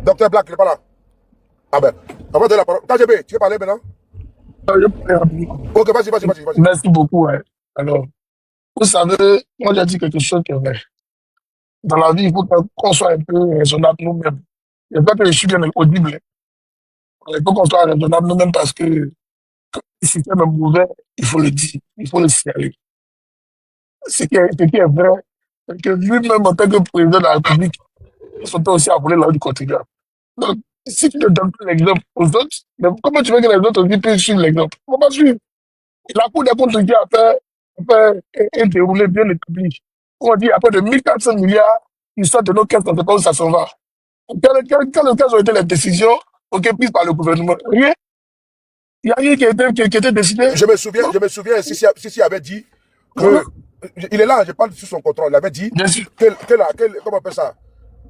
Docteur Black, il n'est pas là. Ah ben, on va donner la parole. KGB, tu veux parler maintenant? Je parle rapidement. Ok, vas-y. Merci beaucoup. Ouais. Alors, vous savez, moi j'ai dit quelque chose qui est vrai. Dans la vie, il faut qu'on soit un peu raisonnable nous-mêmes. J'espère que je suis bien audible. Il faut qu'on soit raisonnable nous-mêmes parce que le système est mauvais, il faut le dire, il faut le signaler. Ce qui est vrai, c'est que lui-même, en tant que président de la République, il s'était aussi appelé la rue du contribuable. Donc, si tu ne donnes pas l'exemple aux autres, mais comment tu veux que les autres aussi puissent suivre l'exemple? On va pas suivre. La Cour des comptes qui a fait un déroulé bien établi. On dit après de 1400 milliards, ils sortent de nos caisses, on ne sait pas où ça s'en va. Quelles ont été les décisions prises par le gouvernement? Rien. Il n'y a rien qui a été décidé. Non? Je me souviens, Sissi avait dit Voilà. que. Il est là, je parle sous son contrôle. Il avait dit Bien sûr. comment on appelle ça?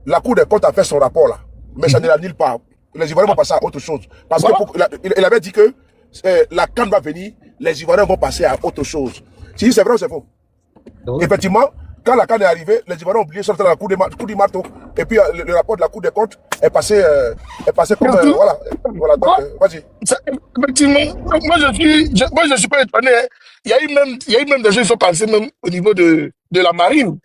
La Cour des comptes a fait son rapport là. Mais ça ne l'a nulle part. Les Ivoiriens vont passer à autre chose. Parce que Voilà. il avait dit que la canne va venir, les Ivoiriens vont passer à autre chose. Si c'est vrai ou c'est faux? Oui. Effectivement, quand la canne est arrivée, les Ivoiriens ont oublié de sortir la cour du marteau. Et puis le rapport de la Cour des comptes est passé comme. Bien sûr. Voilà, donc Voilà. vas-y. Effectivement, moi je suis pas étonné. Hein. Il y a eu même des gens qui sont passés même au niveau de la marine,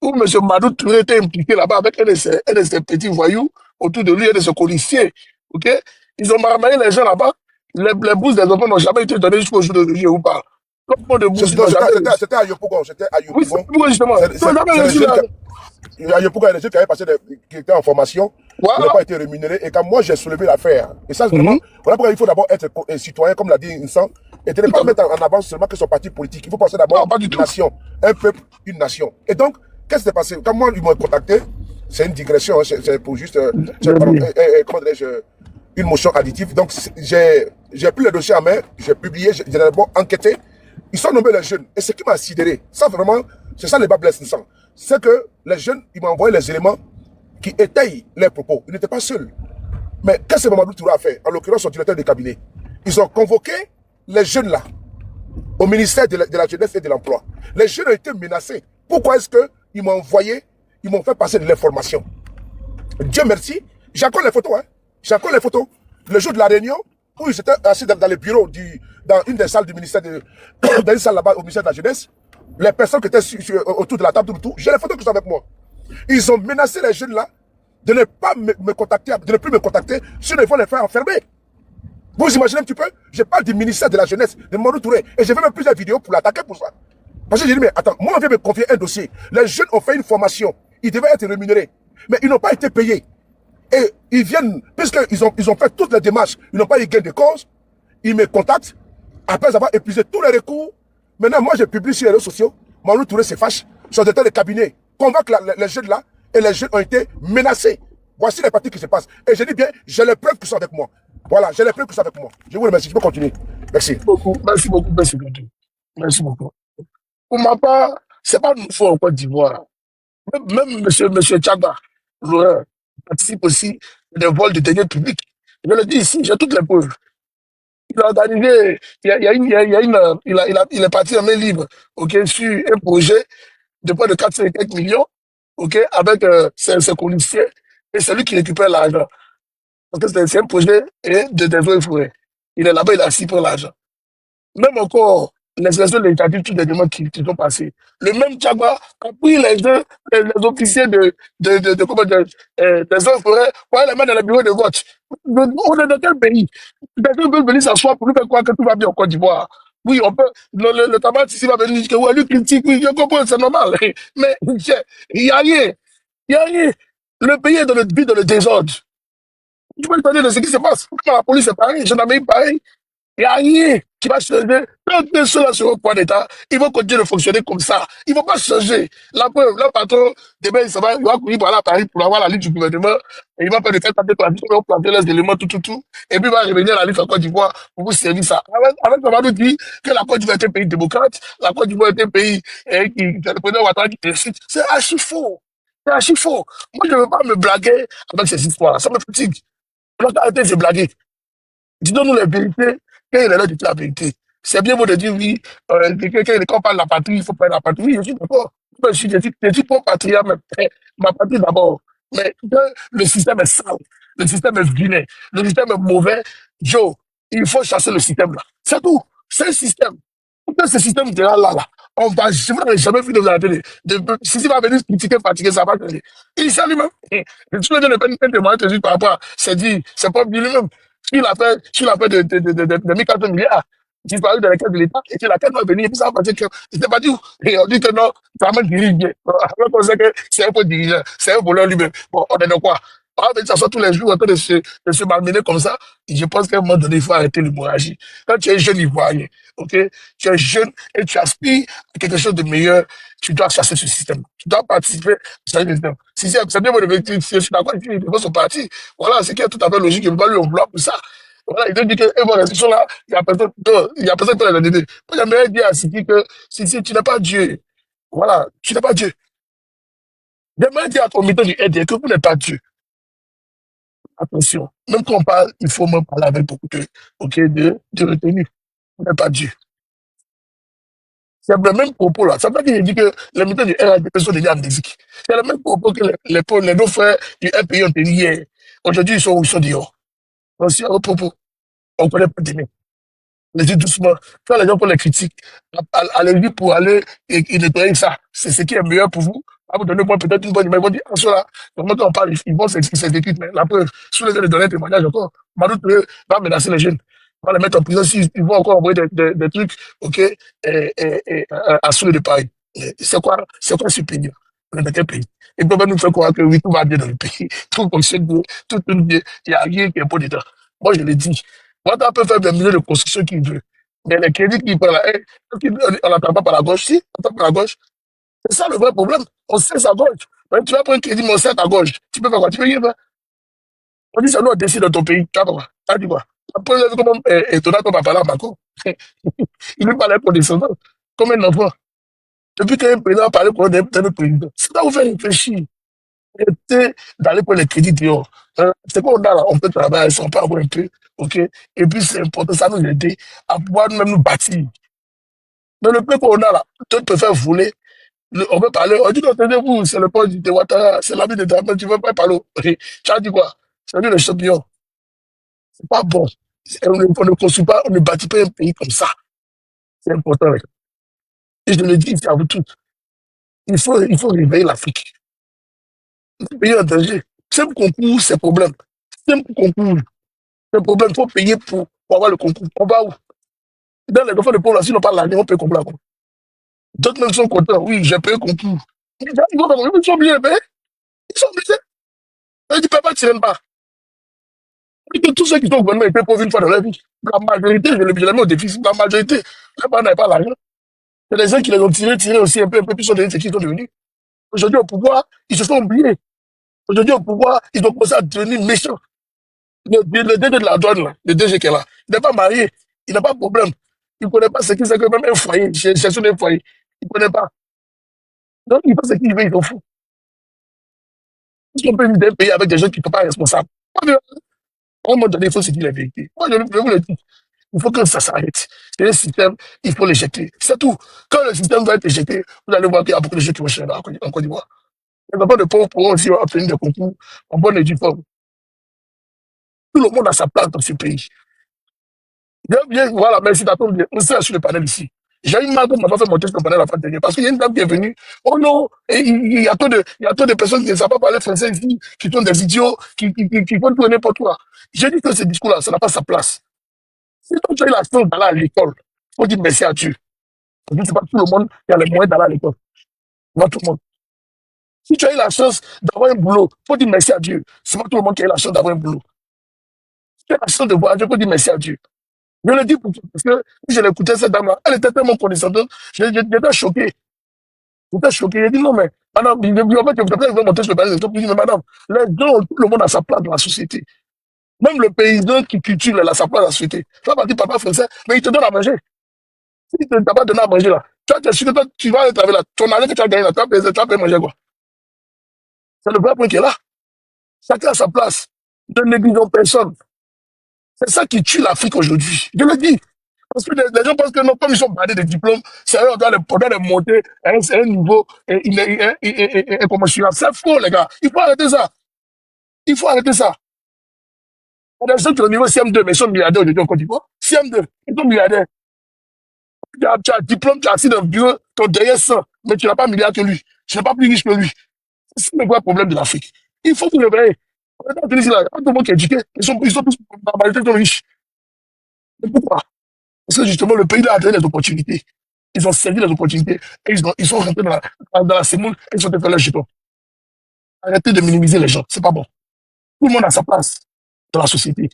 où M. Madou Touré était impliqué là-bas avec un de ses petits voyous autour de lui, un de ses policiers. Ok? Ils ont marmaillé les gens là-bas. Les bourses des enfants n'ont jamais été données jusqu'au jour d'aujourd'hui, ou pas. Combien de bourses ils n'ont jamais reçu? C'était à Yopougon. C'était à Oui, c'est Yopougon. pourquoi justement. Ils n'ont jamais C'est les reçu jeunes là. à Yopougon, il y a des jeunes qui avaient passé, qui étaient en formation, qui n'ont Voilà. pas été rémunérés. Et quand moi j'ai soulevé l'affaire, et ça vraiment, Mhm. voilà pourquoi il faut d'abord être citoyen, comme l'a dit Insan, et ne Tout pas à fait. mettre en avant seulement que son parti politique. Il faut penser d'abord Non, pas du une tout. nation, un peuple, une nation. Et donc, qu'est-ce qui s'est passé? Quand moi, ils m'ont contacté, c'est une digression, hein, c'est pour juste, pardon, Bien. comment dirais-je, une motion additive. Donc, j'ai pris le dossier en main, j'ai publié, j'ai d'abord enquêté. Ils sont nommés les jeunes. Et ce qui m'a sidéré, ça vraiment, c'est ça les bas blessent, c'est que les jeunes, ils m'ont envoyé les éléments qui étayent leurs propos. Ils n'étaient pas seuls. Mais qu'est-ce que Mamadou Touré a fait? En l'occurrence, son directeur de cabinet. Ils ont convoqué les jeunes là, au ministère de la Jeunesse et de l'Emploi. Les jeunes ont été menacés. Pourquoi est-ce qu'ils m'ont envoyé, ils m'ont fait passer de l'information? Dieu merci, j'ai encore les photos. Hein. J'ai encore les photos. Le jour de la réunion, où ils étaient assis dans les bureaux, dans une des salles du ministère, dans une salle là-bas au ministère de la Jeunesse, les personnes qui étaient autour de la table, tout, j'ai les photos qui sont avec moi. Ils ont menacé les jeunes là de ne pas me contacter, de ne plus me contacter, sinon ils vont les faire enfermer. Vous imaginez un petit peu? Je parle du ministère de la Jeunesse, de Mamadou Touré, et j'ai fait même plusieurs vidéos pour l'attaquer pour ça. Parce que j'ai dit, mais attends, moi on vient me confier un dossier. Les jeunes ont fait une formation, ils devaient être rémunérés, mais ils n'ont pas été payés. Et ils viennent, puisqu'ils ont fait toutes les démarches, ils n'ont pas eu gain de cause, ils me contactent, après avoir épuisé tous les recours. Maintenant, moi, je publie sur les réseaux sociaux, Mamadou Touré se fâche, son directeur de cabinet convoque les jeunes là, et les jeunes ont été menacés. Voici les parties qui se passent. Et je dis bien, j'ai les preuves qui sont avec moi. Voilà, j'ai les preuves qui sont avec moi. Je vous remercie, je peux continuer. Merci. Merci beaucoup, merci beaucoup. Merci beaucoup. Pour ma part, c'est pas nouveau en Côte d'Ivoire. Même monsieur Tchaba, Laurent, participe aussi à des vols de deniers publics. Je le dis ici, j'ai toutes les preuves. Il a organisé, il est parti en main libre, sur un projet de près de 400 et quelques millions, avec ses policiers, et c'est lui qui récupère l'argent. Parce que c'est un projet des eaux et forêts. Il est là-bas, il a assis pour l'argent. Même encore, les élections législatives, toutes les demandes qui sont passées. Le même Tchagba a pris les officiers comment dire, des eaux et forêts pour aller les mettre dans le bureau de vote. On est dans quel pays? Quelqu'un peut venir s'asseoir pour nous faire croire que tout va bien en Côte d'Ivoire. Oui, on peut, le tabac ici va venir dire que ouais, lui critique, oui, je comprends, c'est normal. Mais il n'y a rien. Il n'y a rien. Le pays est dans le vide, dans le désordre. Tu peux te parler de ce qui se passe. Quand la police est pareil, gendarmerie pareil. Il n'y a rien qui va changer. Tant que ceux-là seront au point d'État, ils vont continuer de fonctionner comme ça. Ils ne vont pas changer. La preuve, le patron, demain, il va courir par là à Paris pour avoir la liste du gouvernement. Et il va faire de telle papier planter, il va planter les éléments, tout. Et puis il va revenir à la liste en Côte d'Ivoire pour vous servir ça. Avec Mamadou dit que la Côte d'Ivoire est un pays démocrate, la Côte d'Ivoire est un pays c'est le président Ouattara qui décide. C'est archi faux. C'est archi faux. Moi, je ne veux pas me blaguer avec ces histoires-là. Ça me fatigue. On a arrêté de se blaguer. Dis-nous la vérité, quand il est là de dire la vérité. C'est bien beau de dire oui, quand on parle de la patrie, il faut parler de la patrie. Oui, je suis d'accord. Je suis pas patriote, même. Ma patrie d'abord. Mais quand le système est sale, Le système est vilain. Le système est mauvais. Joe, il faut chasser le système là. C'est tout. C'est un système. Pourquoi ce système de là, je n'ai jamais vu de la télé. Si tu vas venir critiquer, fatiguer, ça va changer. Il sait lui-même. Tu me donnes un témoignage juste par rapport à, c'est dit, c'est pas lui-même. S'il a fait de 1400 milliards, disparu dans la caisse de l'État, et que la caisse va venir, et puis ça va partir que, c'était pas dit où. Et on dit que non, ça m'a dirige bien. Alors qu'on sait que c'est un peu dirigeant, c'est un voleur lui-même. Bon, on est de quoi? Ah, mais ça soit tous les jours en train de se malmener comme ça. Et je pense qu'à un moment donné, il faut arrêter l'hémorragie. Quand tu es jeune Ivoirien, ok, tu es jeune et tu aspires à quelque chose de meilleur, tu dois chasser ce système. Tu dois participer à ce système. Si c'est bien mon objectif, si je suis d'accord, il faut son parti. Voilà, c'est qui est tout à fait logique. Je ne peux pas lui en vouloir pour ça. Voilà, il te dit que, et voilà, ils sont là, il y a personne qui peut les aider. Moi, j'aimerais dire à Sidi que, si tu n'es pas Dieu, voilà, tu n'es pas Dieu. J'aimerais dire à ton militant du RDR que vous n'êtes pas Dieu. Attention. Même quand on parle, il faut même parler avec beaucoup ok, de retenue. Vous n'êtes pas Dieu. C'est le même propos là. Ça veut dire qu'il dit que les militants du RDP sont déjà amnésiques. C'est le même propos que les deux frères du RPI ont tenu hier. Aujourd'hui, ils sont dehors. Donc, c'est un propos. On ne connaît pas des les dit doucement. Quand les gens font les critiques, allez-y pour aller et nettoyer ça. C'est ce qui est meilleur pour vous. À vous donner moi peut-être une bonne image. Ils vont dire, ah, cela, vraiment quand on parle, ils vont s'exécuter. Mais la preuve, si les gens donner un témoignage encore, Madou Touré va menacer les jeunes. On va les mettre en prison s'ils vont encore envoyer des trucs, ok, à Soule de Paris. C'est quoi ce pays? On est dans quel pays? Ils peuvent nous faire croire que oui, tout va bien dans le pays. Tout fonctionne bien, tout tourne bien. Il n'y a rien qui est bon dedans. Moi, je l'ai dit. Wata peut faire des milliers de constructions qu'il veut. Mais les crédits qu'il prend là, on n'attend pas par la gauche. Si, on attend par la gauche. C'est ça le vrai problème. On sait sa gauche. Mais tu vas prendre un crédit, mais on sait ta gauche. Tu peux faire quoi? Tu peux rien faire. On dit, c'est nous, on décide dans ton pays. Tu vas faire quoi? Tu as dit quoi? Après, vous avez vu comment Donald Trump a parlé à Macron. Il lui parlait pour descendants. Comme un enfant. Depuis qu'un président a parlé pour un autre président. Ça va vous faire réfléchir. Arrêtez d'aller pour les crédits dehors. C'est quoi on a là? On peut travailler, on peut avoir un peu. OK? Et puis, c'est important, ça nous aider à pouvoir nous-mêmes nous bâtir. Mais le peu qu'on a là, tout te faire voler. On peut parler, on dit, non, tenez-vous, c'est le point du Ouattara, c'est l'ami de Dramé, tu veux pas parler. Tu as dit quoi? C'est lui le champion. C'est pas bon. On ne construit pas, on ne bâtit pas un pays comme ça. C'est important. Les gars. Et je le dis ici à vous tous. Il faut réveiller l'Afrique. Le pays est en danger. Simple concours, c'est problème. Simple concours. C'est problème. Il faut payer pour avoir le concours. On va où? Dans les enfants de pauvres, s'ils n'ont pas l'argent, on peut comprendre. D'autres même sont contents. Oui, j'ai payé le concours. Ils sont obligés de payer. Ils sont obligés. Ils ne peuvent pas tirer pas. Et que tous ceux qui sont au gouvernement étaient pauvres une fois dans leur vie. La majorité, je les mets au déficit. La majorité, les parents n'avaient pas l'argent. Il y a des gens qui les ont tirés aussi un peu, puis sont devenus ce qu'ils sont devenus. Aujourd'hui, au pouvoir, ils se sont oubliés. Aujourd'hui, au pouvoir, ils ont commencé à devenir méchants. Le DG de la douane, là, le DG qui est là, il n'est pas marié, il n'a pas de problème. Il ne connaît pas ce qui c'est que même un foyer, gestion d'un foyer. Il ne connaît pas. Donc, il fait ce qu'il veut, il s'en fout. Est-ce qu'on peut vivre d'un pays avec des gens qui ne sont pas responsables? À un moment donné, il faut se dire la vérité. Moi, je vous le dis. Il faut que ça s'arrête. C'est un système, il faut l'éjecter. C'est tout. Quand le système va être éjecté, vous allez voir qu'il y a beaucoup de gens qui vont changer en Côte d'Ivoire. Les enfants de pauvres pourront aussi obtenir des concours en bonne éducation. Tout le monde a sa place dans ce pays. Bien, voilà, merci d'attendre bien. On sait sur le panel ici. J'ai eu mal qu'on m'a pas fait monter sur le panel la fin dernière parce qu'il y a une dame qui est venue. Oh non, et il y a trop de personnes qui ne savent pas parler français ici, qui sont des idiots, qui font tout et n'importe quoi. J'ai dit que ce discours-là, ça n'a pas sa place. Si toi, tu as eu la chance d'aller à l'école, il faut dire merci à Dieu. Parce que c'est pas tout le monde qui a les moyens d'aller à l'école. Pas tout le monde. Si tu as eu la chance d'avoir un boulot, il faut dire merci à Dieu. C'est pas tout le monde qui a eu la chance d'avoir un boulot. Si tu as la chance de voyager, il faut dire merci à Dieu. Je le dis parce que si je l'écoutais, cette dame-là, elle était tellement condescendante, j'étais choqué. J'étais choqué. J'ai dit non, mais madame, en fait, je vais monter sur le palais, mais madame, les gens, tout le monde a sa place dans la société. Même le paysan qui cultive, il a sa place dans la société. Tu vas pas dire papa français, mais il te donne à manger. Si tu ne t'as pas donné à manger là, tu es sûr que toi, tu vas aller travailler là, ton argent que tu as gagné là, tu vas payer manger quoi. C'est le vrai point qui est là. Chacun a sa place. Ne négligeons personne. C'est ça qui tue l'Afrique aujourd'hui. Je le dis. Parce que les gens pensent que non, comme ils sont bandés de diplômes, c'est eux, on doit les monter à un niveau comment je suis là. C'est faux, les gars. Il faut arrêter ça. Il faut arrêter ça. Il y a des gens qui ont niveau CM2, mais ils sont milliardaires aujourd'hui en Côte d'Ivoire. CM2, ils sont milliardaires. Tu as un diplôme, tu as assis dans le bureau, ton derrière ça, mais tu n'as pas milliard que lui. Tu n'es pas plus riche que lui. C'est le vrai problème de l'Afrique. Il faut vous réveiller. On est en Tunisie, là, tout le monde qui est éduqué, ils sont tous, la majorité sont riches. Mais pourquoi? Parce que justement, le pays là a donné des opportunités. Ils ont servi les opportunités et ils sont rentrés dans la semoule et ils ont fait leur jeton. Arrêtez de minimiser les gens, c'est pas bon. Tout le monde a sa place dans la société.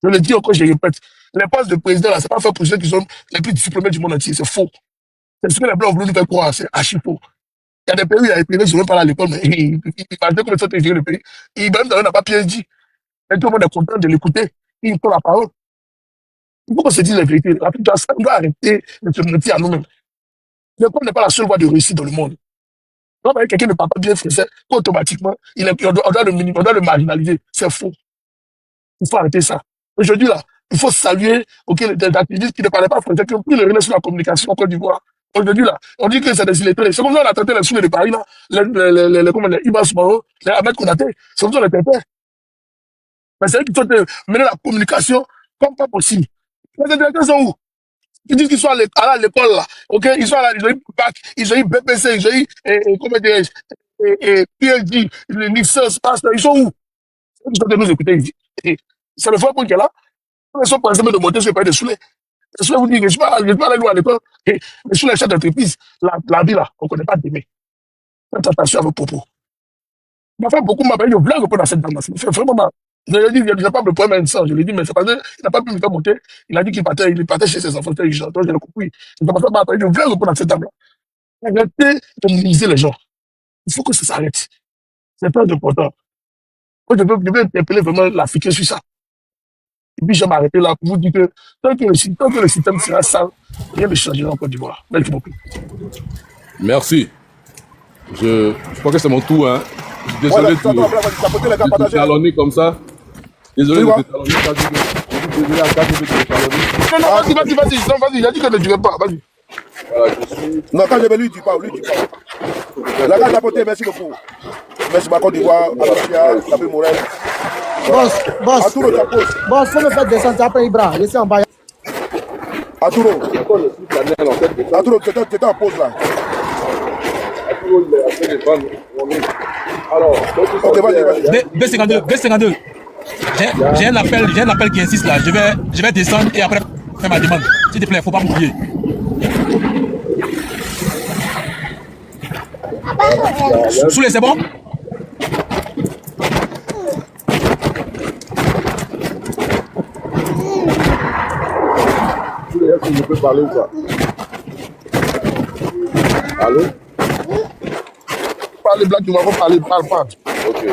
Je le dis encore, je le répète. Les postes de président, là, c'est pas fait pour ceux qui sont les plus diplômés du monde entier. C'est faux. C'est ce que les Blancs ont voulu nous faire croire. C'est archi faux. Il y a des pays où il y a des privés qui sont même pas là à l'école, mais ils parlent comme ils sont gérer le pays. Et même d'ailleurs, n'a pas PhD. Et tout le monde est content de l'écouter. Il prend la parole. Il faut qu'on se dise la vérité. On doit arrêter de se mentir à nous-mêmes. L'école n'est pas la seule voie de réussite dans le monde. Quand quelqu'un ne parle pas bien français, automatiquement, on doit le marginaliser. C'est faux. Il faut arrêter ça. Aujourd'hui, là, il faut saluer des activistes qui ne parlaient pas français, qui ont pris le relais sur la communication en Côte d'Ivoire. Aujourd'hui, là, on dit que c'est des illettrés. C'est comme ça qu'on a traité les Soulés de Paris, là, les Ibas Maro, les Ahmed Konaté. C'est comme ça qu'on les traitait. Mais c'est eux qui sont mener la communication comme pas possible. Les directeurs sont où? Ils disent qu'ils sont à l'école, là. OK? Ils sont là, ils ont eu BAC, ils ont eu BPC, ils ont eu, comment dirais-je, PhD, les licence, master, ils sont où? Ils sont en train de nous écouter ici. C'est le fond pour qu'elle a. Ils sont par exemple de monter sur le pays de Soulé. Soulé vous dit que je ne pas aller loin à l'école. Mais sur les chefs d'entreprise, la vie là, on ne connaît pas d'aimer. Faites attention à vos propos. Ma femme, beaucoup m'appelle, je voulais répondre à cette dame-là. Ça me fait vraiment mal. Je lui ai dit, il n'a pas de problème avec ça. Je lui ai dit, mais c'est parce qu'il n'a pas pu me faire monter. Il a dit qu'il partait chez ses enfants. Donc, je l'ai compris. Je ne pas m'appeler, je voulais répondre à cette dame-là. Arrêtez de minimiser les gens. Il faut que ça s'arrête. C'est très important. Moi, je vais interpeller vraiment l'Africain sur ça. Et puis, je vais m'arrêter là pour vous dire que tant que le système sera sale, rien ne changera en Côte d'Ivoire. Merci beaucoup. Merci. Je crois que c'est mon tour. Hein. Je suis désolé de te talonner comme ça. Désolé de te talonner. Désolé à 4 minutes de te talonner. Non, vas-y. Il a dit que ne dirait pas. Vas-y. Voilà, je suis... Non, quand je vais lui, dis pas. La carte d'apporter, merci beaucoup. Merci, ma Côte d'Ivoire, Alafia, Gabriel Morel. Boss, faut me faire descendre après Ibra. Laissez en bas. Arturo, t'étais en pause là. Alors, ok, vas-y. B52. J'ai un appel qui insiste là. Je vais descendre et après faire ma demande. S'il te plaît, faut pas m'oublier. Soulé, c'est bon? Est-ce que je peux parler ou pas? Allô? Parlez black, tu vas parler, parle pas. Ok.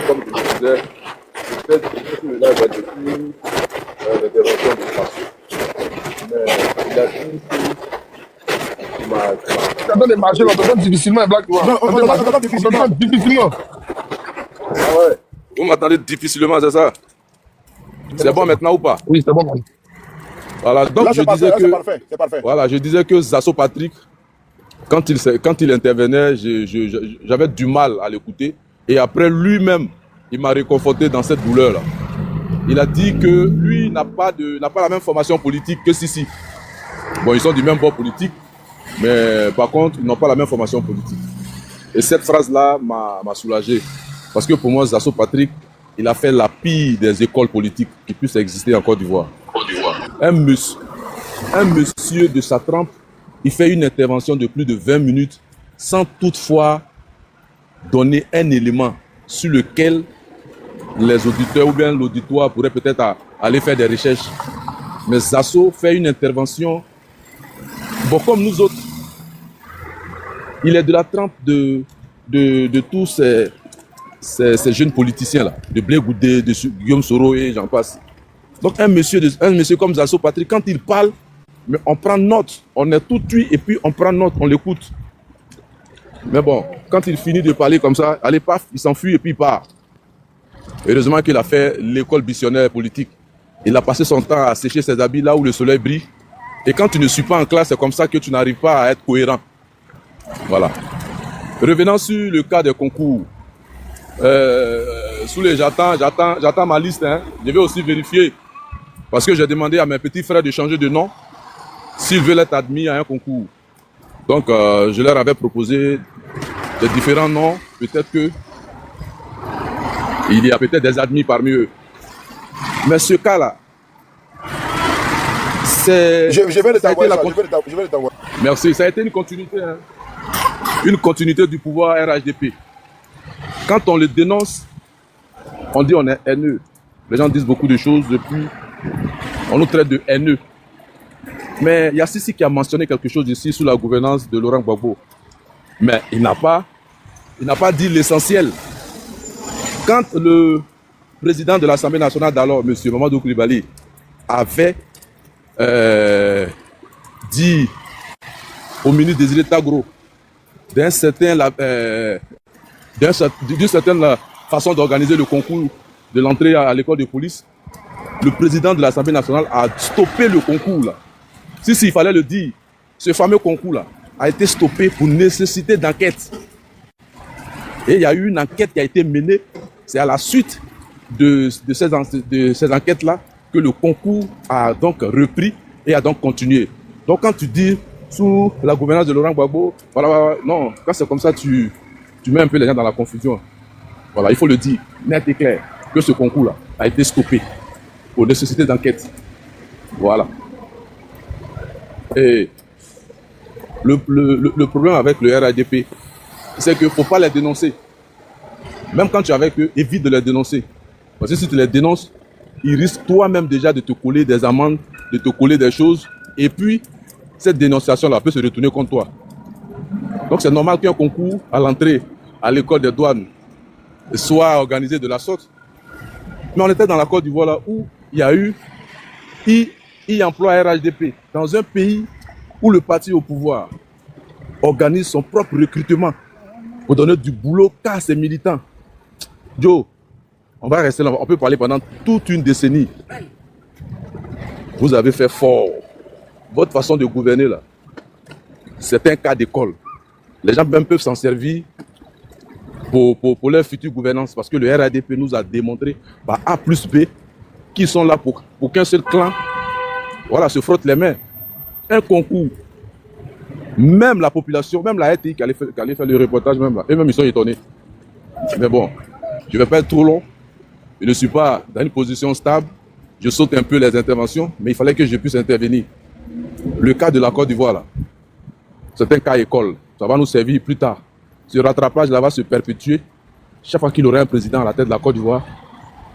Comme je disais, peut-être que je suis là depuis l'intervention du passé. Mais il a dit que Quand on est marché, on t'entend difficilement, black, tu vois. Non, on t'entend difficilement. Ah ouais. Vous m'entendez difficilement, c'est ça? C'est bon maintenant ou pas? Oui, c'est bon, man. Voilà, donc Là, je parfait, disais là, que c'est parfait. voilà, je disais que Zasso Patrick, quand il intervenait, j'avais du mal à l'écouter. Et après, lui-même, il m'a réconforté dans cette douleur-là. Il a dit que lui n'a pas la même formation politique que Sissi. Bon, ils sont du même bord politique, mais par contre, ils n'ont pas la même formation politique. Et cette phrase-là m'a soulagé. Parce que pour moi, Zasso Patrick, il a fait la pire des écoles politiques qui puissent exister en Côte d'Ivoire. Un monsieur de sa trempe, il fait une intervention de plus de 20 minutes sans toutefois donner un élément sur lequel les auditeurs ou bien l'auditoire pourraient peut-être aller faire des recherches. Mais Zasso fait une intervention, bon, comme nous autres, il est de la trempe de tous ces jeunes politiciens-là, de Blé Goudé, de Guillaume Soro et j'en passe. Donc un monsieur comme Zasso Patrick, quand il parle, mais on prend note, on est tout cuit et puis on prend note, on l'écoute. Mais bon, quand il finit de parler comme ça, allez paf, il s'enfuit et puis il part. Heureusement qu'il a fait l'école missionnaire politique. Il a passé son temps à sécher ses habits là où le soleil brille. Et quand tu ne suis pas en classe, c'est comme ça que tu n'arrives pas à être cohérent. Voilà. Revenant sur le cas des concours. Soulé, j'attends ma liste. Hein. Je vais aussi vérifier. Parce que j'ai demandé à mes petits frères de changer de nom s'ils veulent être admis à un concours. Donc, je leur avais proposé des différents noms. Peut-être que il y a peut-être des admis parmi eux. Mais ce cas-là, c'est... Je vais les t'envoyer. Merci. Ça a été une continuité. Hein. Une continuité du pouvoir RHDP. Quand on le dénonce, on dit on est haineux. Les gens disent beaucoup de choses depuis. On nous traite de haineux. Mais il y a Sissi qui a mentionné quelque chose ici sous la gouvernance de Laurent Gbagbo. Mais il n'a pas dit l'essentiel. Quand le président de l'Assemblée nationale d'alors, M. Mamadou Koulibaly, avait dit au ministre Désiré Tagro d'une certaine façon d'organiser le concours de l'entrée à l'école de police, le président de l'Assemblée nationale a stoppé le concours là. Si il fallait le dire, ce fameux concours là a été stoppé pour nécessité d'enquête. Et il y a eu une enquête qui a été menée. C'est à la suite de ces enquêtes-là que le concours a donc repris et a donc continué. Donc quand tu dis sous la gouvernance de Laurent Gbagbo, voilà, non, quand c'est comme ça, tu mets un peu les gens dans la confusion. Voilà, il faut le dire, net et clair, que ce concours-là a été stoppé pour nécessité d'enquête. Voilà. Et le problème avec le RADP, c'est qu'il ne faut pas les dénoncer. Même quand tu es avec eux, évite de les dénoncer. Parce que si tu les dénonces, ils risquent toi-même déjà de te coller des amendes, de te coller des choses. Et puis, cette dénonciation-là peut se retourner contre toi. Donc c'est normal qu'un concours à l'entrée à l'école des douanes soit organisé de la sorte. Mais on était dans la Côte d'Ivoire là où il y a eu emploie RHDP dans un pays où le parti au pouvoir organise son propre recrutement pour donner du boulot qu'à ses militants. Joe, on va rester là, on peut parler pendant toute une décennie. Vous avez fait fort. Votre façon de gouverner là, c'est un cas d'école. Les gens même peuvent s'en servir pour leur future gouvernance parce que le RADP nous a démontré par A plus B qu'ils sont là pour qu'un seul clan se frotte les mains. Un concours, même la population, même la RTI qui allait faire le reportage, même là, eux-mêmes ils sont étonnés. Mais bon, je ne vais pas être trop long. Je ne suis pas dans une position stable. Je saute un peu les interventions, mais il fallait que je puisse intervenir. Le cas de la Côte d'Ivoire, là, c'est un cas école. Ça va nous servir plus tard. Ce rattrapage là va se perpétuer. Chaque fois qu'il aura un président à la tête de la Côte d'Ivoire,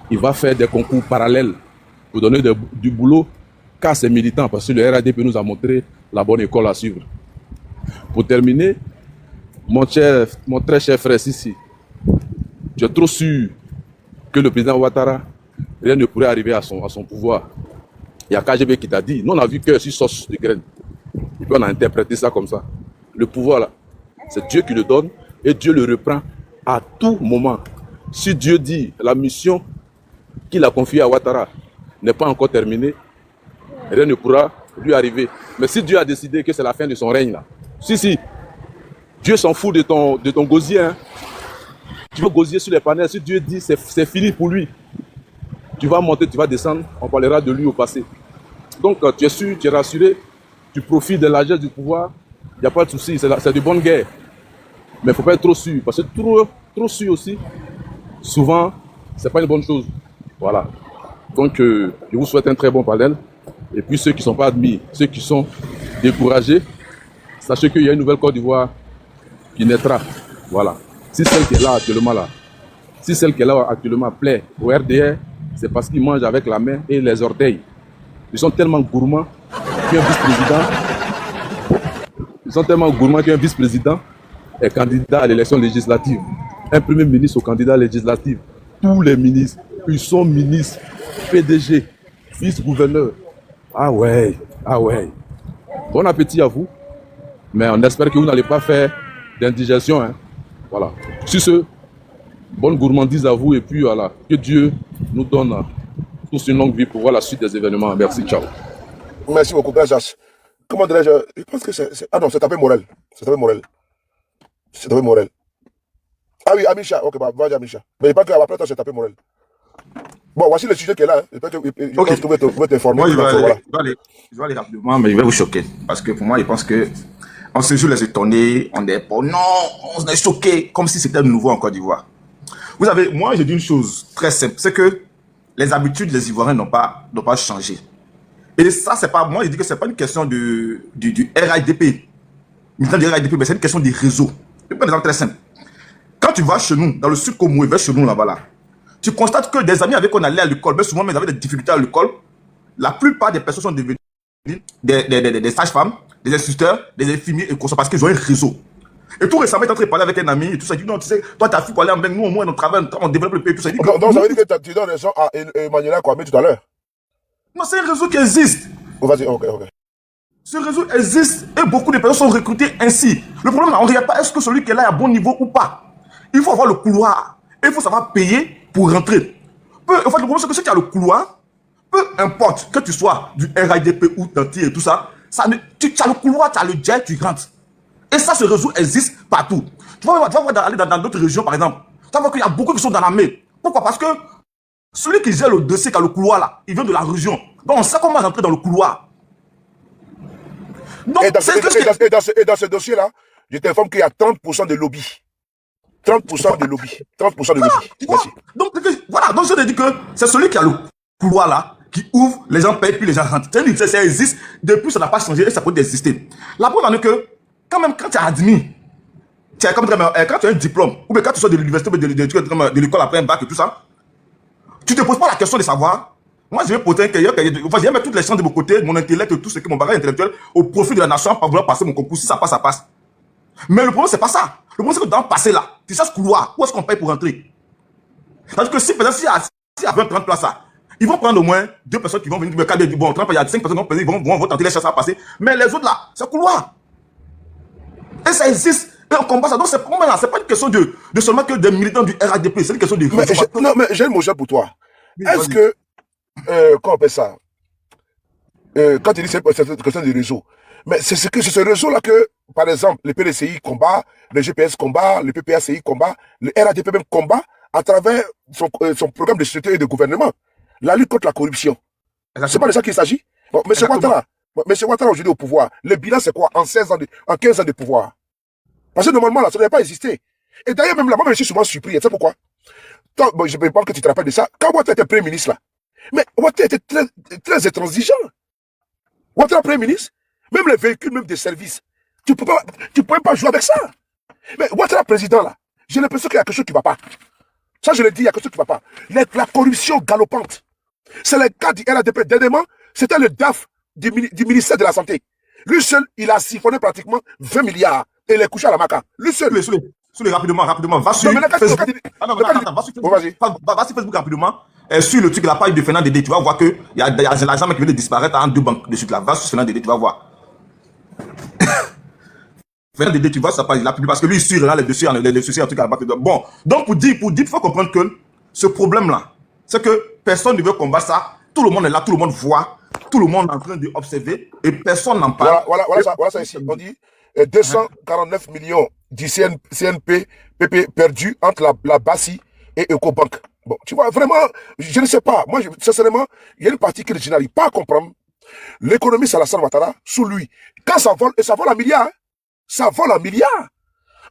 il va faire des concours parallèles pour donner du boulot qu'à ses militants, parce que le RADP nous a montré la bonne école à suivre. Pour terminer, mon très cher frère Sissi, tu es trop sûr que le président Ouattara, rien ne pourrait arriver à son pouvoir. Il y a KGB qui t'a dit, nous on a vu que sur sauce de graines. Et puis on a interprété ça comme ça. Le pouvoir là, c'est Dieu qui le donne et Dieu le reprend à tout moment. Si Dieu dit la mission qu'il a confiée à Ouattara n'est pas encore terminée, rien ne pourra lui arriver. Mais si Dieu a décidé que c'est la fin de son règne là, si, Dieu s'en fout de ton gosier. Hein. Tu vas gosier sur les panels, si Dieu dit c'est fini pour lui, tu vas monter, tu vas descendre, on parlera de lui au passé. Donc tu es sûr, tu es rassuré, tu profites de l'argent du pouvoir, il n'y a pas de souci, c'est de bonne guerre. Mais il ne faut pas être trop sûr, parce que trop sûr aussi, souvent, ce n'est pas une bonne chose. Voilà. Donc je vous souhaite un très bon panel. Et puis ceux qui ne sont pas admis, ceux qui sont découragés, sachez qu'il y a une nouvelle Côte d'Ivoire qui naîtra. Voilà. Si celle qui est là actuellement plaît au RDR, c'est parce qu'ils mangent avec la main et les orteils. Ils sont tellement gourmands qu'un vice-président est candidat à l'élection législative. Un premier ministre au candidat législatif. Tous les ministres, ils sont ministres, PDG, vice-gouverneur. Ah ouais. Bon appétit à vous. Mais on espère que vous n'allez pas faire d'indigestion. Hein. Voilà. Sur ce, bonne gourmandise à vous et puis voilà, que Dieu nous donne tous une longue vie pour voir la suite des événements. Merci, ciao. Merci beaucoup, Benjas. Comment dirais-je? Je pense que c'est... Ah non, c'est tapé Morel. Ah oui, Amisha. Ok, bah, vas-y, Amisha. Mais pas que après, toi, j'ai tapé Morel. Bon, voici le sujet qui est là. Hein. Je pense Ok. que vous êtes informé. Moi, Voilà. je vais aller rapidement, mais je vais vous choquer. Parce que pour moi, je pense que on se joue les étonnés, on est pas, non, on est choqué, comme si c'était nouveau en Côte d'Ivoire. Vous savez, moi, j'ai dit une chose très simple, c'est que les habitudes des Ivoiriens n'ont pas changé. Et ça, c'est pas, moi, je dis que c'est pas une question du RIDP, militant du RIDP, mais c'est une question des réseaux. Je vais prendre un exemple très simple. Quand tu vas chez nous, dans le sud Comou, vers chez nous là-bas, là, tu constates que des amis avec qui on allait à l'école, mais souvent, mais ils avaient des difficultés à l'école, la plupart des personnes sont devenues des sages-femmes, des instituteurs, des infirmiers et consorts parce qu'ils ont un réseau. Et tout récemment, il est en train de parler avec un ami et tout ça. Il dit non, tu sais, toi, ta fille pour aller avec nous, au moins, on travaille, on développe le pays, tout ça. Il dit Donc, ça veut dire que tu donnes raison à Emmanuel Kwame tout à l'heure. non, c'est un réseau qui existe. Oh, vas-y, ok. Ce réseau existe et beaucoup de personnes sont recrutées ainsi. Le problème, là, on ne regarde pas est-ce que celui qui est là est à bon niveau ou pas. Il faut avoir le couloir. Et il faut savoir payer pour rentrer. En fait, le problème, c'est que si tu as le couloir, peu importe que tu sois du RIDP ou d'anti et tout ça, tu as le couloir, tu as le jet, tu rentres. Et ça, ce réseau existe partout. Tu vas voir aller dans d'autres régions, par exemple. Tu vas voir qu'il y a beaucoup qui sont dans l'armée. Pourquoi? Parce que celui qui gère le dossier, qui a le couloir là, il vient de la région. Donc on sait comment rentrer dans le couloir. Donc, et dans ce dossier-là, je t'informe qu'il y a 30% de lobby. 30% de lobby. 30% de lobby. Merci. Donc, voilà. Donc, je te dis que c'est celui qui a le couloir là, qui ouvre, les gens payent, puis les gens rentrent. Ça existe. Depuis, ça n'a pas changé et ça peut exister. La preuve en est que, quand même, quand tu es admis, quand tu as un diplôme, ou bien quand tu sors de l'université, de l'école après un bac et tout ça, tu ne te poses pas la question de savoir. Moi, je vais poser je vais mettre toutes les chances de mon côté, mon intellect, tout ce qui est mon bagage intellectuel, au profit de la nation pour vouloir passer mon concours. Si ça passe, ça passe. Mais le problème, c'est pas ça. Le problème, c'est que dans le passé, là, tu sais ce couloir, où est-ce qu'on paye pour rentrer? C'est-à-dire que si, par exemple, s'il y a 20-30 places là, ils vont prendre au moins 2 personnes qui vont venir, bon, il y a 5 personnes qui vont venir, ils vont tenter les chances à passer. Mais les autres là, c'est couloir. Et ça existe. Et on combat ça. Donc, c'est pas une question de seulement que des militants du RADP, c'est une question de... Non, mais j'ai une motion pour toi. Est-ce que, comment on appelle ça? Quand tu dis que c'est une question de réseau, mais c'est ce réseau-là que, par exemple, le PDCI combat, le GPS combat, le PPACI combat, le RADP même combat à travers son programme de société et de gouvernement. La lutte contre la corruption. C'est pas de ça qu'il s'agit. Bon, M. Ouattara aujourd'hui au pouvoir, le bilan c'est quoi en 15 ans de pouvoir? Parce que normalement, là, ça n'avait pas existé. Et d'ailleurs, même là, moi, je suis souvent surpris. Tu sais pourquoi? Toi, bon, je ne pense que tu te rappelles de ça. Quand Ouattara était Premier ministre, là, mais Ouattara était très intransigeant. Ouattara Premier ministre, même les véhicules, même des services, tu ne pouvais pas jouer avec ça. Mais Ouattara président, là, j'ai l'impression qu'il y a quelque chose qui ne va pas. Ça, je le dis, il y a quelque chose qui ne va pas. La corruption galopante. C'est le cas du RADP. Dernièrement, c'était le DAF du ministère de la Santé. Lui seul, il a siphonné pratiquement 20 milliards. Et il est couché à la maca. Lui seul. Rapidement. Va sur Facebook. Va sur Facebook rapidement. Sur le truc, la page de Fernand Dédé, tu vas voir qu'il y a l'argent qui vient de disparaître en 2 banques de suite là. Va sur Fernand Dédé, tu vas voir. Fernand Dédé, tu vois sa page là, parce que lui, il suit là, les dossiers, en tout cas. Bon, donc pour dire, il faut comprendre que ce problème-là, c'est que personne ne veut combattre ça. Tout le monde est là, tout le monde voit, tout le monde est en train d'observer et personne n'en parle. Voilà ça ici. On dit 249 millions du CNP PP perdus entre la BASI et Ecobank. Bon, tu vois, vraiment, je ne sais pas. Moi, sincèrement, il y a une partie que je n'arrive pas à comprendre. L'économie, c'est Alassane Ouattara, sous lui. Quand ça vole, et ça vole à milliards. Hein. Ça vole à milliards.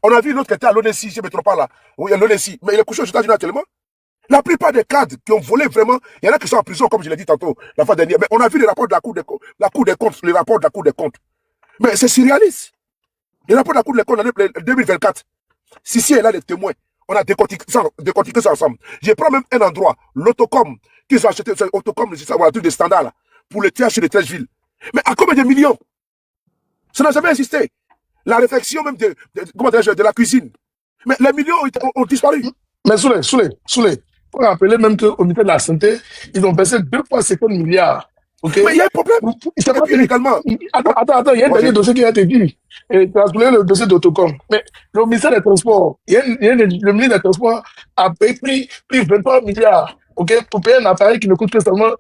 On a vu l'autre qui était à l'ONESI, je ne me trompe pas là. Oui, à l'ONESI. Mais il est couché aux États-Unis actuellement. La plupart des cadres qui ont volé vraiment, il y en a qui sont en prison, comme je l'ai dit tantôt, la fois dernière. Mais on a vu les rapports de la Cour des comptes, les rapports de la Cour des comptes. Mais c'est surréaliste. Les rapports de la Cour des comptes en 2024. Si est là, les témoins. On a décortiqué ça ensemble. Je prends même un endroit, l'autocom, qu'ils ont acheté, l'autocom, c'est ça, voilà, tout des standards là, pour le TH de Trècheville. Mais à combien de millions? Ça n'a jamais existé. La réflexion même de la cuisine. Mais les millions ont disparu. Mais Souley, pour rappeler même qu'au ministère de la Santé, ils ont baissé 2,50 milliards. Okay? Mais il y a un problème. Également. Attends, il y a un dernier dossier qui a été dit. Et tu as soulevé le dossier d'Autocom. Mais le ministère des Transports, le ministre des Transports a pris 23 milliards, okay, pour payer un appareil qui ne coûte que seulement,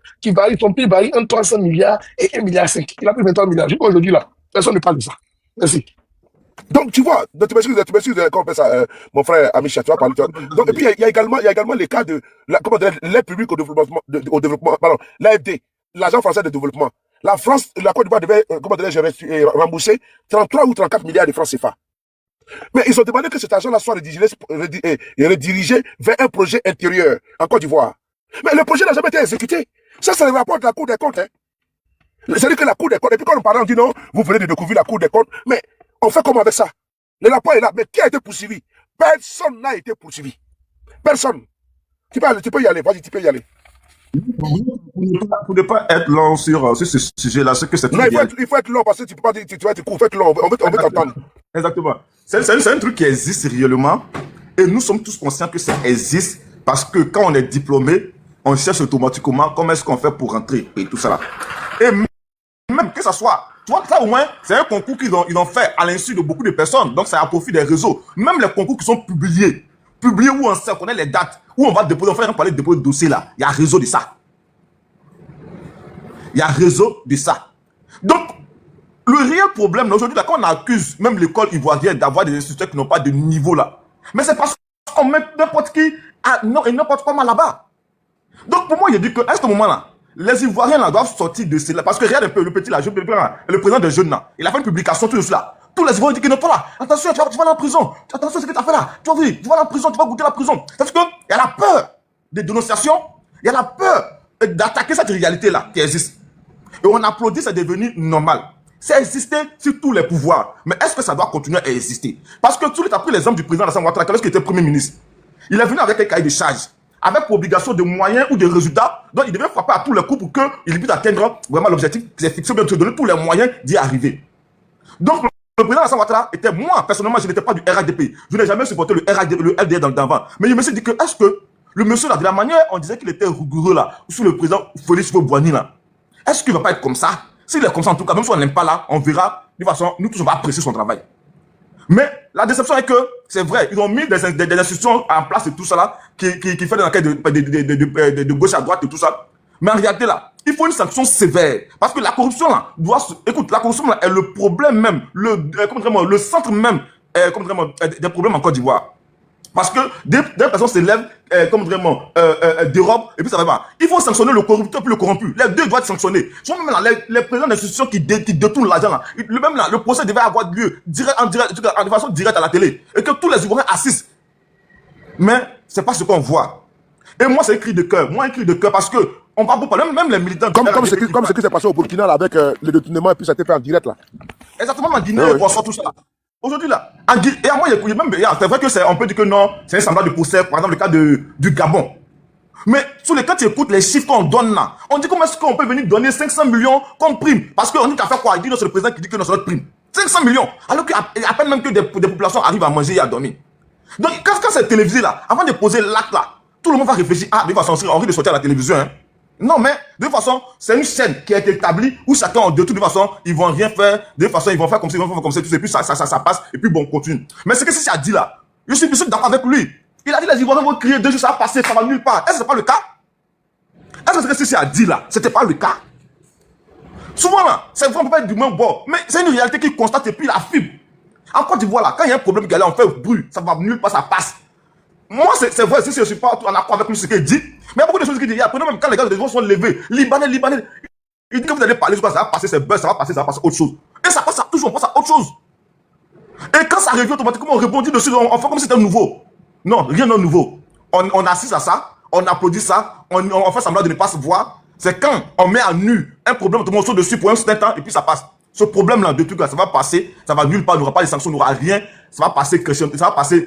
son prix varie entre 300 milliards et 1,5 milliard. Il a pris 23 milliards. Jusqu'à aujourd'hui, là, personne ne parle de ça. Merci. Donc, tu vois, donc, tu m'excuses, comment on appelle ça, mon frère Amicha, tu vas parler. Donc, et puis, il y a également les cas de l'aide publique au développement, pardon, l'AFD, l'Agence française de développement. La France, la Côte d'Ivoire devait, rembourser 33 ou 34 milliards de francs CFA. Mais ils ont demandé que cet argent-là soit redirigé vers un projet intérieur en Côte d'Ivoire. Mais le projet n'a jamais été exécuté. Ça, c'est le rapport de la Cour des comptes. Hein. C'est-à-dire que la Cour des comptes, et puis quand on parle, on dit non, vous venez de découvrir la Cour des comptes, mais on fait comment avec ça? Le rapport est là, mais qui a été poursuivi? Personne n'a été poursuivi. Personne. Tu peux y aller, vas-y, tu peux y aller. Pour ne pas être long sur ce sujet-là, ce que c'est... Non, il faut être long parce que tu peux pas dire, tu vas être court, faut être long, on veut t'entendre. Exactement. C'est un truc qui existe réellement et nous sommes tous conscients que ça existe parce que quand on est diplômé, on cherche automatiquement comment est-ce qu'on fait pour rentrer et tout ça là. Et même que ça soit, tu vois, ça au moins, c'est un concours qu'ils ont fait à l'insu de beaucoup de personnes, donc c'est à profit des réseaux. Même les concours qui sont publiés où on sait, on connaît les dates, où on va déposer, on fait un palais de dépôt de dossier là, il y a réseau de ça. Il y a réseau de ça. Donc, le réel problème, aujourd'hui, là, quand on accuse même l'école ivoirienne d'avoir des instituteurs qui n'ont pas de niveau là, mais c'est parce qu'on met n'importe qui et n'importe comment là-bas. Donc, pour moi, il dit qu'à ce moment-là, les Ivoiriens là doivent sortir de cela. Parce que regarde un peu, le petit là, le président de Jeunes là, il a fait une publication, tout cela. Tous les Ivoiriens disent que non, toi là, attention, tu vas aller en prison. Attention, ce que tu as fait là. Tu vas aller en prison, tu vas goûter la prison. Parce qu'il y a la peur des dénonciations, il y a la peur d'attaquer cette réalité-là qui existe. Et on applaudit, c'est devenu normal. Ça existait sur tous les pouvoirs. Mais est-ce que ça doit continuer à exister? Parce que tu as pris l'exemple du président Alassane Ouattara, lorsqu'il était Premier ministre. Il est venu avec un cahier de charges, avec pour obligation de moyens ou de résultats, donc il devait frapper à tous les coups pour qu'il puisse atteindre vraiment l'objectif qui s'est fixé, de donner tous les moyens d'y arriver. Donc le président Alassane Ouattara était, moi personnellement, je n'étais pas du RHDP. Je n'ai jamais supporté le LDR dans le d'avant. Mais je me suis dit que, est-ce que le monsieur là, de la manière, on disait qu'il était rigoureux là, sous le président Félix Houphouët-Boigny là, est-ce qu'il ne va pas être comme ça? S'il est comme ça, en tout cas, même si on n'aime pas là, on verra. De toute façon, nous tous, on va apprécier son travail. Mais la déception est que, c'est vrai, ils ont mis des institutions en place et tout ça là, qui fait des enquêtes de gauche à droite et tout ça. Mais en réalité là, il faut une sanction sévère. Parce que la corruption là, écoute, la corruption là est le problème même, le centre même, des problèmes en Côte d'Ivoire. Parce que des personnes s'élèvent dérobent et puis ça va pas. Il faut sanctionner le corrupteur puis le corrompu. Les deux doivent être sanctionnés. Même là, les présidents d'institutions qui détournent l'argent là, même là, le procès devait avoir lieu de façon directe à la télé et que tous les Ivoiriens assistent. Mais c'est pas ce qu'on voit. Et moi, c'est un cri de cœur. Moi, un cri de cœur parce que on va pas parler, même les militants. Comme ce qui s'est passé au Burkina là, avec le détournement et puis ça a été fait en direct là. Exactement, en Guinée, on voit tout ça. Aujourd'hui là, et à moi, c'est vrai que on peut dire que non, c'est un semblant de procès, par exemple le cas du Gabon. Mais quand tu écoutes les chiffres qu'on donne là, on dit comment est-ce qu'on peut venir donner 500 millions comme prime? Parce qu'on dit qu'à faire quoi? Il dit non, c'est le président qui dit que non, c'est notre prime. 500 millions. Alors qu'à peine même que des populations arrivent à manger et à dormir. Donc quand c'est télévisé là, avant de poser l'acte là, tout le monde va réfléchir, de toute façon, on risque de sortir à la télévision, hein. Non, mais de toute façon, c'est une chaîne qui a été établie où chacun, de toute façon, ils vont rien faire. De toute façon, ils vont faire comme ça, ils vont faire comme ça, et puis ça passe, et puis bon, on continue. Mais c'est que si ça a dit là, je suis d'accord avec lui. Il a dit les Ivoiriens vont crier 2 jours, ça va passer, ça va nulle part. Est-ce que c'est pas le cas? Est-ce que si ça a dit là, c'était pas le cas? Souvent là, c'est vrai, on peut pas être du même bord, mais c'est une réalité qui constate et puis la fibre. En Côte d'Ivoire là, quand il y a un problème qui est là, on fait bruit, ça va nulle part, ça passe. Moi, c'est vrai, si je ne suis pas en accord avec ce qu'il dit, mais il y a beaucoup de choses qu'il dit. Après, même quand les gars de sont levés, Libanais, il dit que vous allez parler, ça va passer, c'est buzz, ça va passer autre chose. Et ça passe toujours, on passe à autre chose. Et quand ça revient automatiquement, on rebondit dessus, on fait comme si c'était nouveau. Non, rien de nouveau. On assiste à ça, on applaudit ça, on fait semblant de ne pas se voir. C'est quand on met à nu un problème, tout le monde saute dessus pour un certain temps, et puis ça passe. Ce problème-là, de tout cas, ça va passer, ça va nulle part, il n'y aura pas de sanctions, il n'y aura rien, ça va passer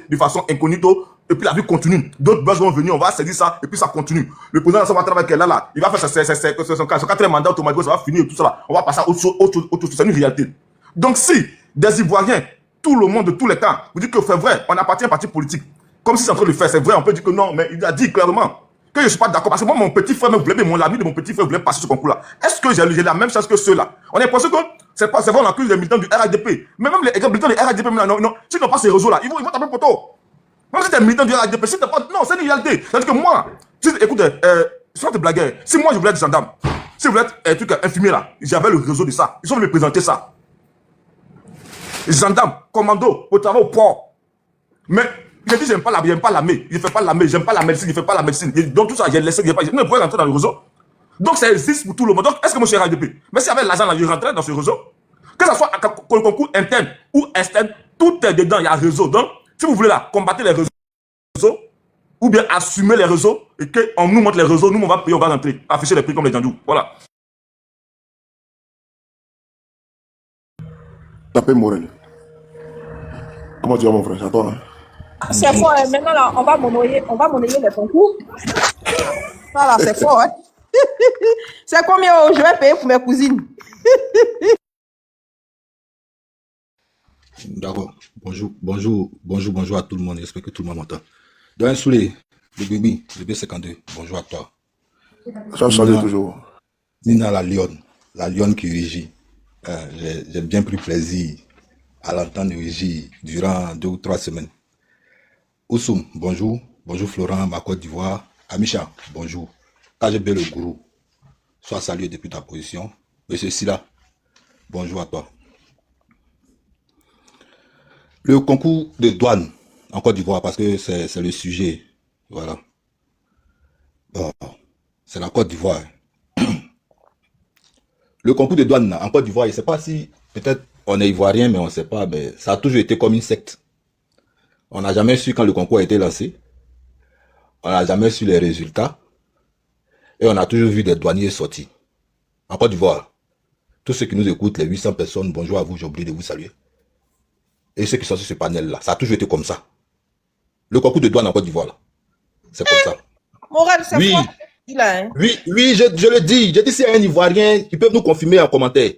de façon incognito, et puis la vie continue. D'autres buzz vont venir, on va saisir ça, et puis ça continue. Le président Alassane Ouattara qui est là, il va faire son quatrième mandat automatiquement, ça va finir, tout ça là. On va passer à autre chose, c'est une réalité. Donc si des Ivoiriens, tout le monde de tous les temps, vous dites que c'est vrai, on appartient à un parti politique, comme si c'est en train de le faire, c'est vrai, on peut dire que non, mais il a dit clairement que je ne suis pas d'accord. Parce que moi, mon petit frère me voulait, mon ami de mon petit frère voulait passer ce concours-là. Est-ce que j'ai la même chance que ceux-là? On est pensé que c'est vrai, on accuse les militants du RHDP. Mais même les militants du RHDP, non, s'ils n'ont pas ces réseaux-là, ils vont taper le poteau. Même si tu es militant du RHDP, si tu pas. Non, c'est une réalité. C'est-à-dire que moi, écoutez, sans te blaguer, si moi je voulais être gendarme, si je voulais être un truc infirmier là, j'avais le réseau de ça. Ils sont venus me présenter ça. gendarmes, commandos, au travail au port. Mais je dis, j'aime pas l'armée, je fais pas l'armée, j'aime pas la médecine, je fais pas la médecine. Donc tout ça, j'ai laissé, je ne pouvais rentrer dans le réseau. Donc ça existe pour tout le monde. Donc est-ce que monsieur RADP, mais si avec l'argent là, je rentrais dans ce réseau, que ce soit le concours interne ou externe, tout est dedans, il y a réseau. Donc si vous voulez là, combattre les réseaux, ou bien assumer les réseaux, et qu'on nous montre les réseaux, nous on va payer, on va rentrer, afficher les prix comme les Djandou. Voilà. Tapez Morel. Comment tu vas mon frère? J'attends. Hein? C'est fort, hein. Maintenant là, on va monnayer les concours. Voilà, c'est fort, hein. C'est combien je vais payer pour mes cousines? D'accord. Bonjour à tout le monde. J'espère que tout le monde m'entend. Doyen Soulé, le bébé, le B52, bonjour à toi. Ça change toujours. Nina la lionne qui régit. J'ai bien pris plaisir à l'entendre régir durant 2 ou 3 semaines. Oussoum, bonjour. Bonjour Florent, ma Côte d'Ivoire. Amisha, bonjour. KGB le gourou, sois salué depuis ta position. Monsieur Silla, bonjour à toi. Le concours de douane en Côte d'Ivoire, parce que c'est le sujet. Voilà. Bon, c'est la Côte d'Ivoire. Le concours de douane en Côte d'Ivoire, je ne sais pas si peut-être on est ivoirien, mais on ne sait pas, mais ça a toujours été comme une secte. On n'a jamais su quand le concours a été lancé. On n'a jamais su les résultats. Et on a toujours vu des douaniers sortir. En Côte d'Ivoire, tous ceux qui nous écoutent, les 800 personnes, bonjour à vous, j'ai oublié de vous saluer. Et ceux qui sont sur ce panel-là, ça a toujours été comme ça. Le concours de douane en Côte d'Ivoire, c'est comme ça. Morel, c'est Oui, fort. Hein? oui, je le dis. Je dis, s'il y a un Ivoirien, ils peuvent nous confirmer en commentaire.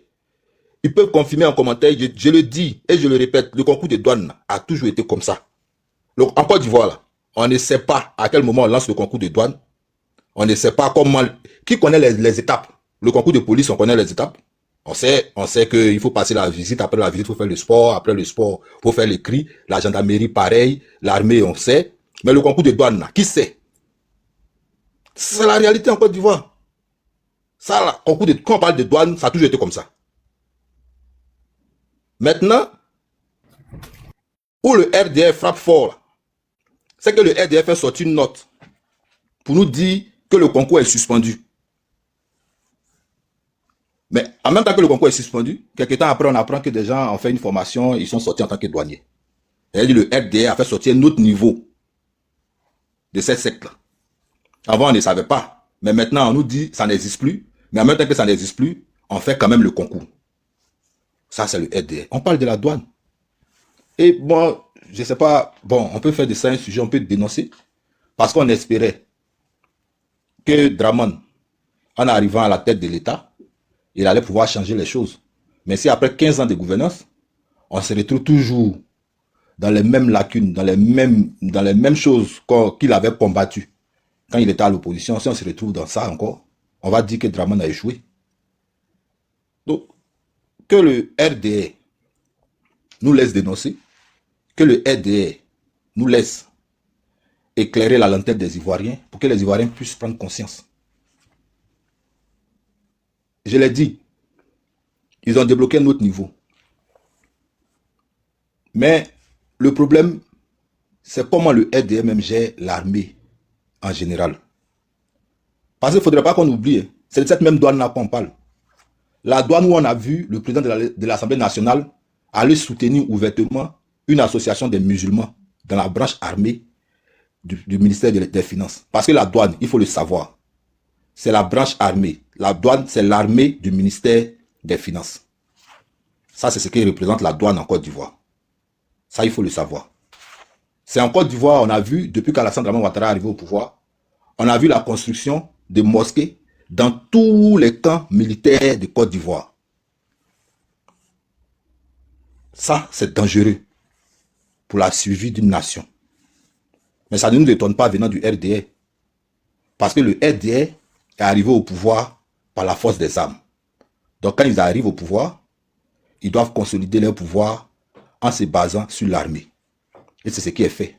Ils peuvent confirmer en commentaire, je le dis et je le répète, le concours de douane a toujours été comme ça. En Côte d'Ivoire, là, on ne sait pas à quel moment on lance le concours de douane. On ne sait pas comment... Qui connaît les étapes? Le concours de police, on connaît les étapes. On sait qu'il faut passer la visite. Après la visite, il faut faire le sport. Après le sport, il faut faire les cris. La gendarmerie, pareil. L'armée, on sait. Mais le concours de douane, là, qui sait? C'est la réalité en Côte d'Ivoire. Ça, là, quand on parle de douane, ça a toujours été comme ça. Maintenant, où le RDF frappe fort, c'est que le RDF a sorti une note pour nous dire que le concours est suspendu. Mais en même temps que le concours est suspendu, quelques temps après, on apprend que des gens ont fait une formation, ils sont sortis en tant que douaniers. Et le RDF a fait sortir un autre niveau de cette secte-là. Avant, on ne savait pas. Mais maintenant, on nous dit que ça n'existe plus. Mais en même temps que ça n'existe plus, on fait quand même le concours. Ça, c'est le RDF. On parle de la douane. Et bon, je ne sais pas, bon, on peut faire de ça un sujet, on peut dénoncer. Parce qu'on espérait que Draman, en arrivant à la tête de l'État, il allait pouvoir changer les choses. Mais si après 15 ans de gouvernance, on se retrouve toujours dans les mêmes lacunes, dans les mêmes choses qu'il avait combattues quand il était à l'opposition, si on se retrouve dans ça encore, on va dire que Draman a échoué. Donc, que le RDR nous laisse dénoncer, que le RDR nous laisse éclairer la lanterne des Ivoiriens pour que les Ivoiriens puissent prendre conscience. Je l'ai dit, ils ont débloqué un autre niveau. Mais le problème, c'est comment le RDR même gère l'armée en général. Parce qu'il ne faudrait pas qu'on oublie, c'est de cette même douane-là qu'on parle. La douane où on a vu le président de l'Assemblée nationale aller soutenir ouvertement une association des musulmans dans la branche armée du ministère des Finances. Parce que la douane, il faut le savoir, c'est la branche armée. La douane, c'est l'armée du ministère des Finances. Ça, c'est ce qui représente la douane en Côte d'Ivoire. Ça, il faut le savoir. C'est en Côte d'Ivoire, on a vu, depuis qu'Alassane Dramane Ouattara est arrivé au pouvoir, on a vu la construction de mosquées dans tous les camps militaires de Côte d'Ivoire. Ça, c'est dangereux pour la survie d'une nation. Mais ça ne nous étonne pas venant du RDR. Parce que le RDR est arrivé au pouvoir par la force des armes. Donc quand ils arrivent au pouvoir, ils doivent consolider leur pouvoir en se basant sur l'armée. Et c'est ce qui est fait.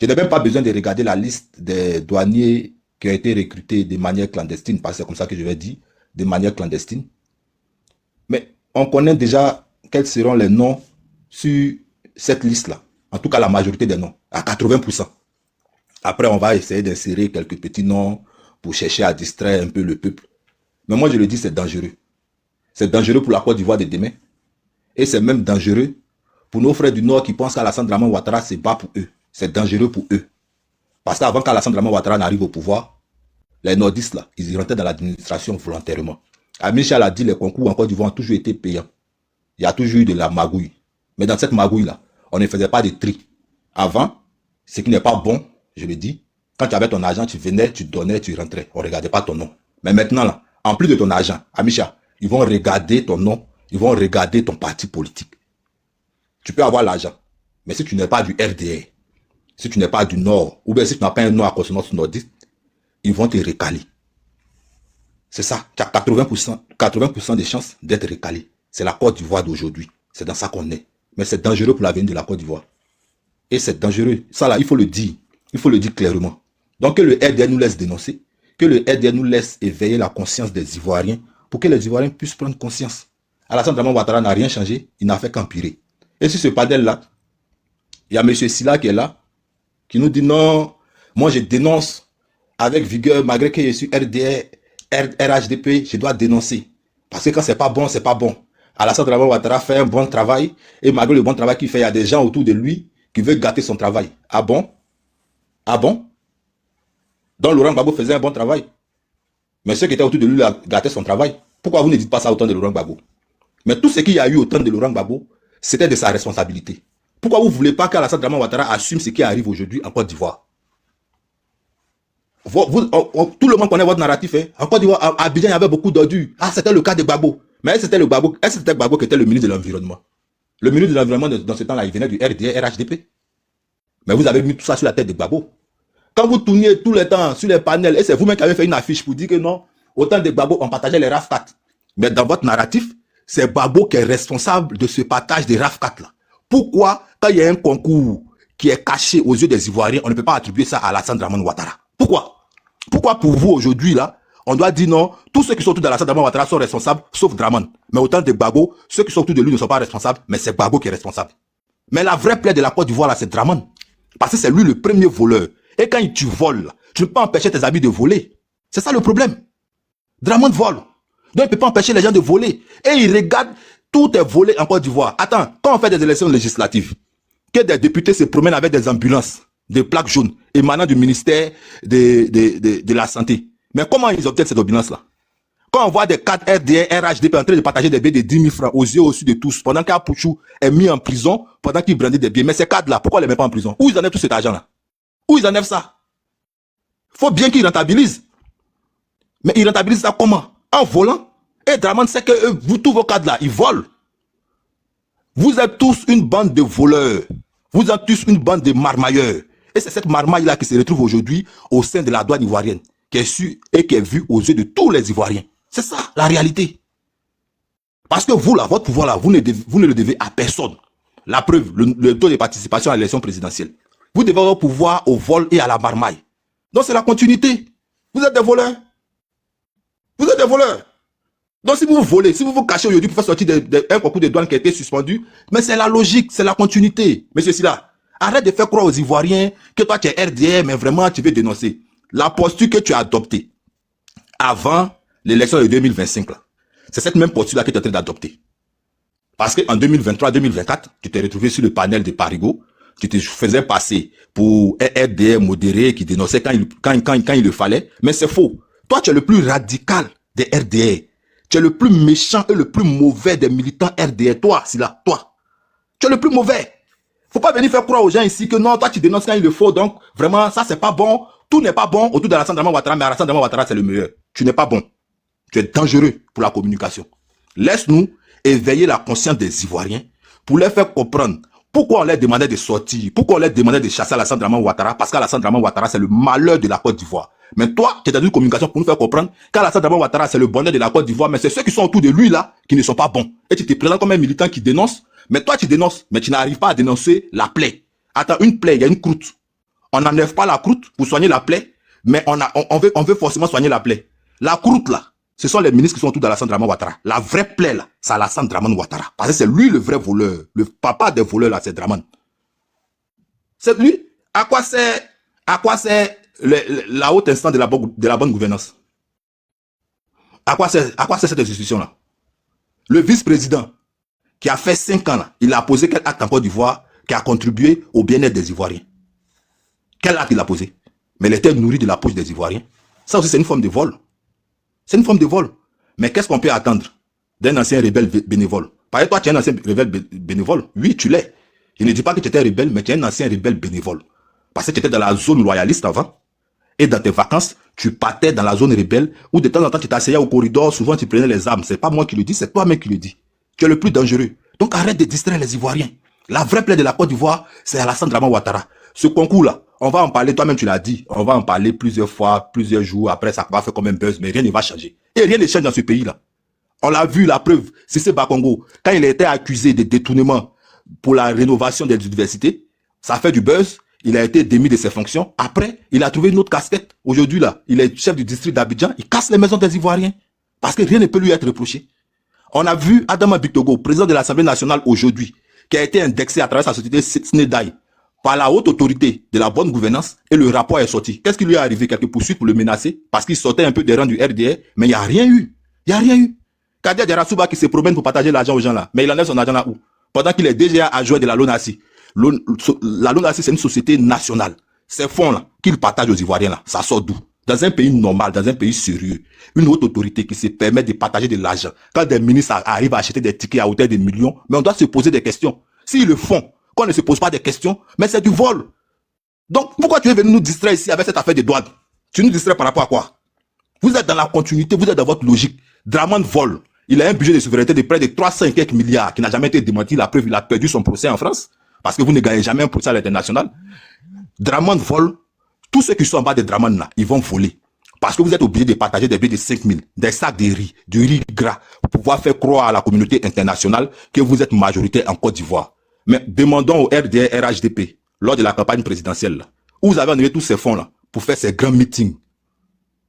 Je n'ai même pas besoin de regarder la liste des douaniers qui ont été recrutés de manière clandestine, parce que c'est comme ça que je vais dire, de manière clandestine. Mais on connaît déjà quels seront les noms sur cette liste-là. En tout cas, la majorité des noms, à 80%. Après, on va essayer d'insérer quelques petits noms pour chercher à distraire un peu le peuple. Mais moi, je le dis, c'est dangereux. C'est dangereux pour la Côte d'Ivoire de demain. Et c'est même dangereux pour nos frères du Nord qui pensent qu'Alassane Draman Ouattara, c'est bas pour eux. C'est dangereux pour eux. Parce qu'avant qu'Alassane Draman Ouattara n'arrive au pouvoir, les nordistes, là, ils y rentraient dans l'administration volontairement. Amichal a dit les concours en Côte d'Ivoire ont toujours été payants. Il y a toujours eu de la magouille. Mais dans cette magouille-là, on ne faisait pas de tri. Avant, ce qui n'est pas bon, je le dis, quand tu avais ton argent, tu venais, tu donnais, tu rentrais. On ne regardait pas ton nom. Mais maintenant, là, en plus de ton argent, Amicha, ils vont regarder ton nom, ils vont regarder ton parti politique. Tu peux avoir l'argent, mais si tu n'es pas du RDR, si tu n'es pas du Nord, ou bien si tu n'as pas un nom à consonance nordiste, ils vont te récaler. C'est ça, tu as 80% de chances d'être récalé. C'est la Côte d'Ivoire d'aujourd'hui. C'est dans ça qu'on est. Mais c'est dangereux pour l'avenir de la Côte d'Ivoire. Et c'est dangereux. Ça là, il faut le dire. Il faut le dire clairement. Donc que le RDR nous laisse dénoncer, que le RDR nous laisse éveiller la conscience des Ivoiriens, pour que les Ivoiriens puissent prendre conscience. Alassane Draman Ouattara n'a rien changé, il n'a fait qu'empirer. Et sur ce panel-là, il y a M. Silla qui est là, qui nous dit non, moi je dénonce avec vigueur, malgré que je suis RDR, RHDP, je dois dénoncer. Parce que quand c'est pas bon, c'est pas bon. Alassane Draman Ouattara fait un bon travail, et malgré le bon travail qu'il fait, il y a des gens autour de lui qui veulent gâter son travail. Ah bon? Ah bon? Donc Laurent Gbagbo faisait un bon travail. Mais ceux qui étaient autour de lui gâtaient son travail. Pourquoi vous ne dites pas ça au temps de Laurent Gbagbo? Mais tout ce qu'il y a eu au temps de Laurent Gbagbo, c'était de sa responsabilité. Pourquoi vous ne voulez pas qu'Alassane Draman Ouattara assume ce qui arrive aujourd'hui en Côte d'Ivoire? Tout le monde connaît votre narratif. Hein? En Côte d'Ivoire, à Abidjan, il y avait beaucoup d'ordures. Ah, c'était le cas de Gbagbo. Mais est-ce que c'était Gbagbo qui était le ministre de l'Environnement? Le ministre de l'Environnement, dans ce temps-là, il venait du RDR, RHDP. Mais vous avez mis tout ça sur la tête de Gbagbo. Quand vous tourniez tout le temps sur les panels, et c'est vous-même qui avez fait une affiche pour dire que non, autant de Gbagbo, on partageait les RAF4. Mais dans votre narratif, c'est Gbagbo qui est responsable de ce partage des RAF4 là. Pourquoi, quand il y a un concours qui est caché aux yeux des Ivoiriens, on ne peut pas attribuer ça à Alassane Draman Ouattara? Pourquoi? Pourquoi pour vous aujourd'hui là, on doit dire non, tous ceux qui sont autour d'Alassane Draman Ouattara sont responsables, sauf Draman. Mais autant de Gbagbo, ceux qui sont autour de lui ne sont pas responsables, mais c'est Gbagbo qui est responsable. Mais la vraie plaie de la Côte d'Ivoire là, c'est Draman. Parce que c'est lui le premier voleur. Et quand tu voles, tu ne peux pas empêcher tes amis de voler. C'est ça le problème. Draman vole. Donc il ne peut pas empêcher les gens de voler. Et il regarde, tout est volé en Côte d'Ivoire. Attends, quand on fait des élections législatives, que des députés se promènent avec des ambulances, des plaques jaunes, émanant du ministère de la Santé. Mais comment ils obtiennent cette ambulance-là? Quand on voit des cadres RDR, RHDP en train de partager des billets de 10 000 francs aux yeux au-dessus de tous, pendant qu'Apouchou est mis en prison, pendant qu'il brandit des billets. Mais ces cadres-là, pourquoi on les met pas en prison? Où ils enlèvent tout cet argent-là? Où ils enlèvent ça? Il faut bien qu'ils rentabilisent. Mais ils rentabilisent ça comment? En volant. Et Draman sait que vous, tous vos cadres-là, ils volent. Vous êtes tous une bande de voleurs. Vous êtes tous une bande de marmailleurs. Et c'est cette marmaille-là qui se retrouve aujourd'hui au sein de la douane ivoirienne, qui est su et qui est vue aux yeux de tous les Ivoiriens. C'est ça, la réalité. Parce que vous, là, votre pouvoir, là, vous ne le devez à personne. La preuve, le taux de participation à l'élection présidentielle. Vous devez avoir pouvoir au vol et à la marmaille. Donc c'est la continuité. Vous êtes des voleurs. Vous êtes des voleurs. Donc si vous volez, si vous vous cachez aujourd'hui pour faire sortir un concours de douane qui a été suspendu, mais c'est la logique, c'est la continuité. Monsieur Silla, arrête de faire croire aux Ivoiriens que toi tu es RDR, mais vraiment tu veux dénoncer. La posture que tu as adoptée avant l'élection de 2025, c'est cette même posture-là que tu es en train d'adopter. Parce qu'en 2023-2024, tu t'es retrouvé sur le panel de Parigo, tu te faisais passer pour un RDR modéré qui dénonçait quand il le fallait, mais c'est faux. Toi, tu es le plus radical des RDR. Tu es le plus méchant et le plus mauvais des militants RDR. Toi, Silla, toi. Tu es le plus mauvais. Faut pas venir faire croire aux gens ici que non, toi, tu dénonces quand il le faut, donc vraiment, ça, c'est pas bon. Tout n'est pas bon autour d'Alassane Draman Ouattara, mais Alassane Draman Ouattara, c'est le meilleur. Tu n'es pas bon. Tu es dangereux pour la communication. Laisse-nous éveiller la conscience des Ivoiriens pour leur faire comprendre pourquoi on leur demandait de sortir, pourquoi on leur demandait de chasser Alassane Draman Ouattara, parce qu'Alassane Draman Ouattara, c'est le malheur de la Côte d'Ivoire. Mais toi, tu es dans une communication pour nous faire comprendre qu'Alassane Draman Ouattara, c'est le bonheur de la Côte d'Ivoire, mais c'est ceux qui sont autour de lui, là, qui ne sont pas bons. Et tu te présentes comme un militant qui dénonce, mais toi, tu dénonces, mais tu n'arrives pas à dénoncer la plaie. Attends, une plaie, il y a une croûte. On n'enlève pas la croûte pour soigner la plaie, mais on veut forcément soigner la plaie. La croûte, là, Ce sont les ministres qui sont autour d'Alassane Draman Ouattara. La vraie plaie, là, c'est Alassane Draman Ouattara. Parce que c'est lui le vrai voleur. Le papa des voleurs, là, c'est Draman. C'est lui. À quoi sert la haute instance de la bonne gouvernance? À quoi sert cette institution-là? Le vice-président, qui a fait 5 ans, là, il a posé quel acte en Côte d'Ivoire qui a contribué au bien-être des Ivoiriens? Quel acte il a posé? Mais il était nourri de la poche des Ivoiriens. Ça aussi, c'est une forme de vol. C'est une forme de vol. Mais qu'est-ce qu'on peut attendre d'un ancien rebelle bénévole? Par exemple, toi, tu es un ancien rebelle bénévole. Oui, tu l'es. Je ne dis pas que tu étais rebelle, mais tu es un ancien rebelle bénévole. Parce que tu étais dans la zone loyaliste avant. Et dans tes vacances, tu partais dans la zone rebelle où de temps en temps, tu t'asseyais au corridor. Souvent, tu prenais les armes. C'est pas moi qui le dis, c'est toi-même qui le dis. Tu es le plus dangereux. Donc, arrête de distraire les Ivoiriens. La vraie plaie de la Côte d'Ivoire, c'est Alassane Draman Ouattara. Ce concours-là, on va en parler, toi-même tu l'as dit, on va en parler plusieurs fois, plusieurs jours, après ça va faire comme un buzz, mais rien ne va changer. Et rien ne change dans ce pays-là. On l'a vu, la preuve, Cissé Bakongo, quand il a été accusé de détournement pour la rénovation des universités, ça a fait du buzz, il a été démis de ses fonctions, après, il a trouvé une autre casquette. Aujourd'hui, là, il est chef du district d'Abidjan, il casse les maisons des Ivoiriens, parce que rien ne peut lui être reproché. On a vu Adama Bictogo, président de l'Assemblée nationale aujourd'hui, qui a été indexé à travers sa société SNEDAI, par la haute autorité de la bonne gouvernance, et le rapport est sorti. Qu'est-ce qui lui est arrivé? Quelques poursuites pour le menacer, parce qu'il sortait un peu des rangs du RDR, mais il n'y a rien eu. Il n'y a rien eu. Kadia Diarasouba qui se promène pour partager l'argent aux gens là, mais il enlève son argent là où? Pendant qu'il est déjà adjoint de la LONASI. La LONASI, c'est une société nationale. Ces fonds-là, qu'il partage aux Ivoiriens là, ça sort d'où? Dans un pays normal, dans un pays sérieux, une haute autorité qui se permet de partager de l'argent, quand des ministres arrivent à acheter des tickets à hauteur de millions, mais on doit se poser des questions. S'ils le font, qu'on ne se pose pas des questions, mais c'est du vol. Donc, pourquoi tu es venu nous distraire ici avec cette affaire de douane? Tu nous distrais par rapport à quoi? Vous êtes dans la continuité, vous êtes dans votre logique. Draman vole. Il a un budget de souveraineté de près de 300 et quelques milliards qui n'a jamais été démenti. La preuve, il a perdu son procès en France parce que vous ne gagnez jamais un procès à l'international. Draman vole. Tous ceux qui sont en bas de Draman là, ils vont voler. Parce que vous êtes obligé de partager des billets de 5 000, des sacs de riz, du riz gras, pour pouvoir faire croire à la communauté internationale que vous êtes majoritaire en Côte d'Ivoire. Mais demandons au RDR, RHDP, lors de la campagne présidentielle, là, où vous avez enlevé tous ces fonds-là pour faire ces grands meetings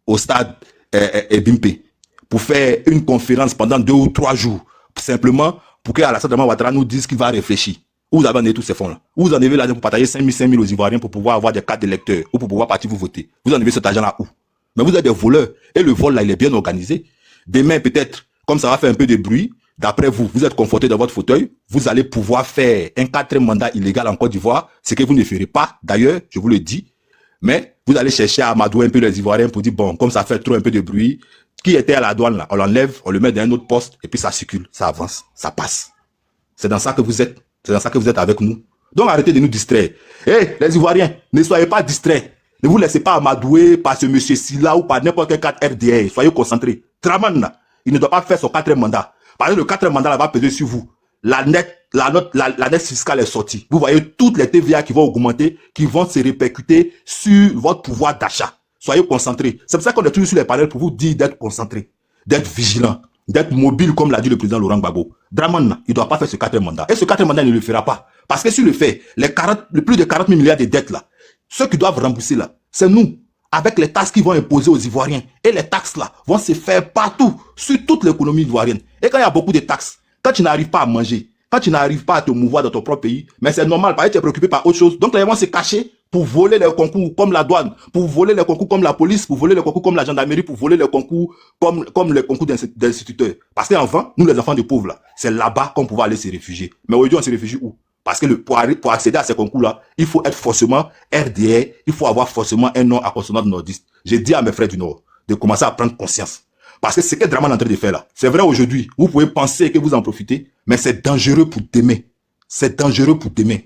au stade Bimpe, pour faire une conférence pendant 2 ou 3 jours, simplement pour que Alassane Draman Ouattara nous dise qu'il va réfléchir. Où vous avez enlevé tous ces fonds-là? Où vous en avez l'argent pour partager 5 000 aux Ivoiriens pour pouvoir avoir des cartes d'électeurs ou pour pouvoir partir vous voter? Vous en avez cet argent-là où? Mais vous êtes des voleurs. Et le vol, là, il est bien organisé. Demain, peut-être, comme ça va faire un peu de bruit, d'après vous, vous êtes conforté dans votre fauteuil, vous allez pouvoir faire un 4e mandat illégal en Côte d'Ivoire, ce que vous ne ferez pas, d'ailleurs, je vous le dis. Mais vous allez chercher à amadouer un peu les Ivoiriens pour dire, bon, comme ça fait trop un peu de bruit, qui était à la douane, là, on l'enlève, on le met dans un autre poste, et puis ça circule, ça avance, ça passe. C'est dans ça que vous êtes. C'est dans ça que vous êtes avec nous. Donc arrêtez de nous distraire. Hé, les Ivoiriens, ne soyez pas distraits. Ne vous laissez pas amadouer par ce monsieur Silla ou par n'importe quel 4 RDR. Soyez concentrés. Draman, il ne doit pas faire son 4e mandat. Parce que le 4e mandat là, va peser sur vous. La net fiscale est sortie. Vous voyez toutes les TVA qui vont augmenter, qui vont se répercuter sur votre pouvoir d'achat. Soyez concentrés. C'est pour ça qu'on est toujours sur les panels pour vous dire d'être concentrés, d'être vigilants, d'être mobile, comme l'a dit le président Laurent Gbagbo. Draman, il ne doit pas faire ce 4e mandat. Et ce 4e mandat, il ne le fera pas. Parce que s'il le fait, les plus de 40 000 milliards de dettes là, ceux qui doivent rembourser là, c'est nous, avec les taxes qu'ils vont imposer aux Ivoiriens. Et les taxes là vont se faire partout, sur toute l'économie ivoirienne. Et quand il y a beaucoup de taxes, quand tu n'arrives pas à manger, quand tu n'arrives pas à te mouvoir dans ton propre pays, mais c'est normal, parce que tu es préoccupé par autre chose. Donc là, ils vont se cacher pour voler les concours comme la douane, pour voler les concours comme la police, pour voler les concours comme la gendarmerie, pour voler les concours comme les concours d'instituteurs. Parce qu'enfin, nous les enfants de pauvres là, c'est là-bas qu'on peut aller se réfugier. Mais aujourd'hui, on se réfugie où? Parce que pour accéder à ces concours-là, il faut être forcément RDR, il faut avoir forcément un nom à consonance nordiste. J'ai dit à mes frères du Nord de commencer à prendre conscience. Parce que ce que Draman est en train de faire là, c'est vrai aujourd'hui, vous pouvez penser que vous en profitez, mais c'est dangereux pour demain. C'est dangereux pour demain.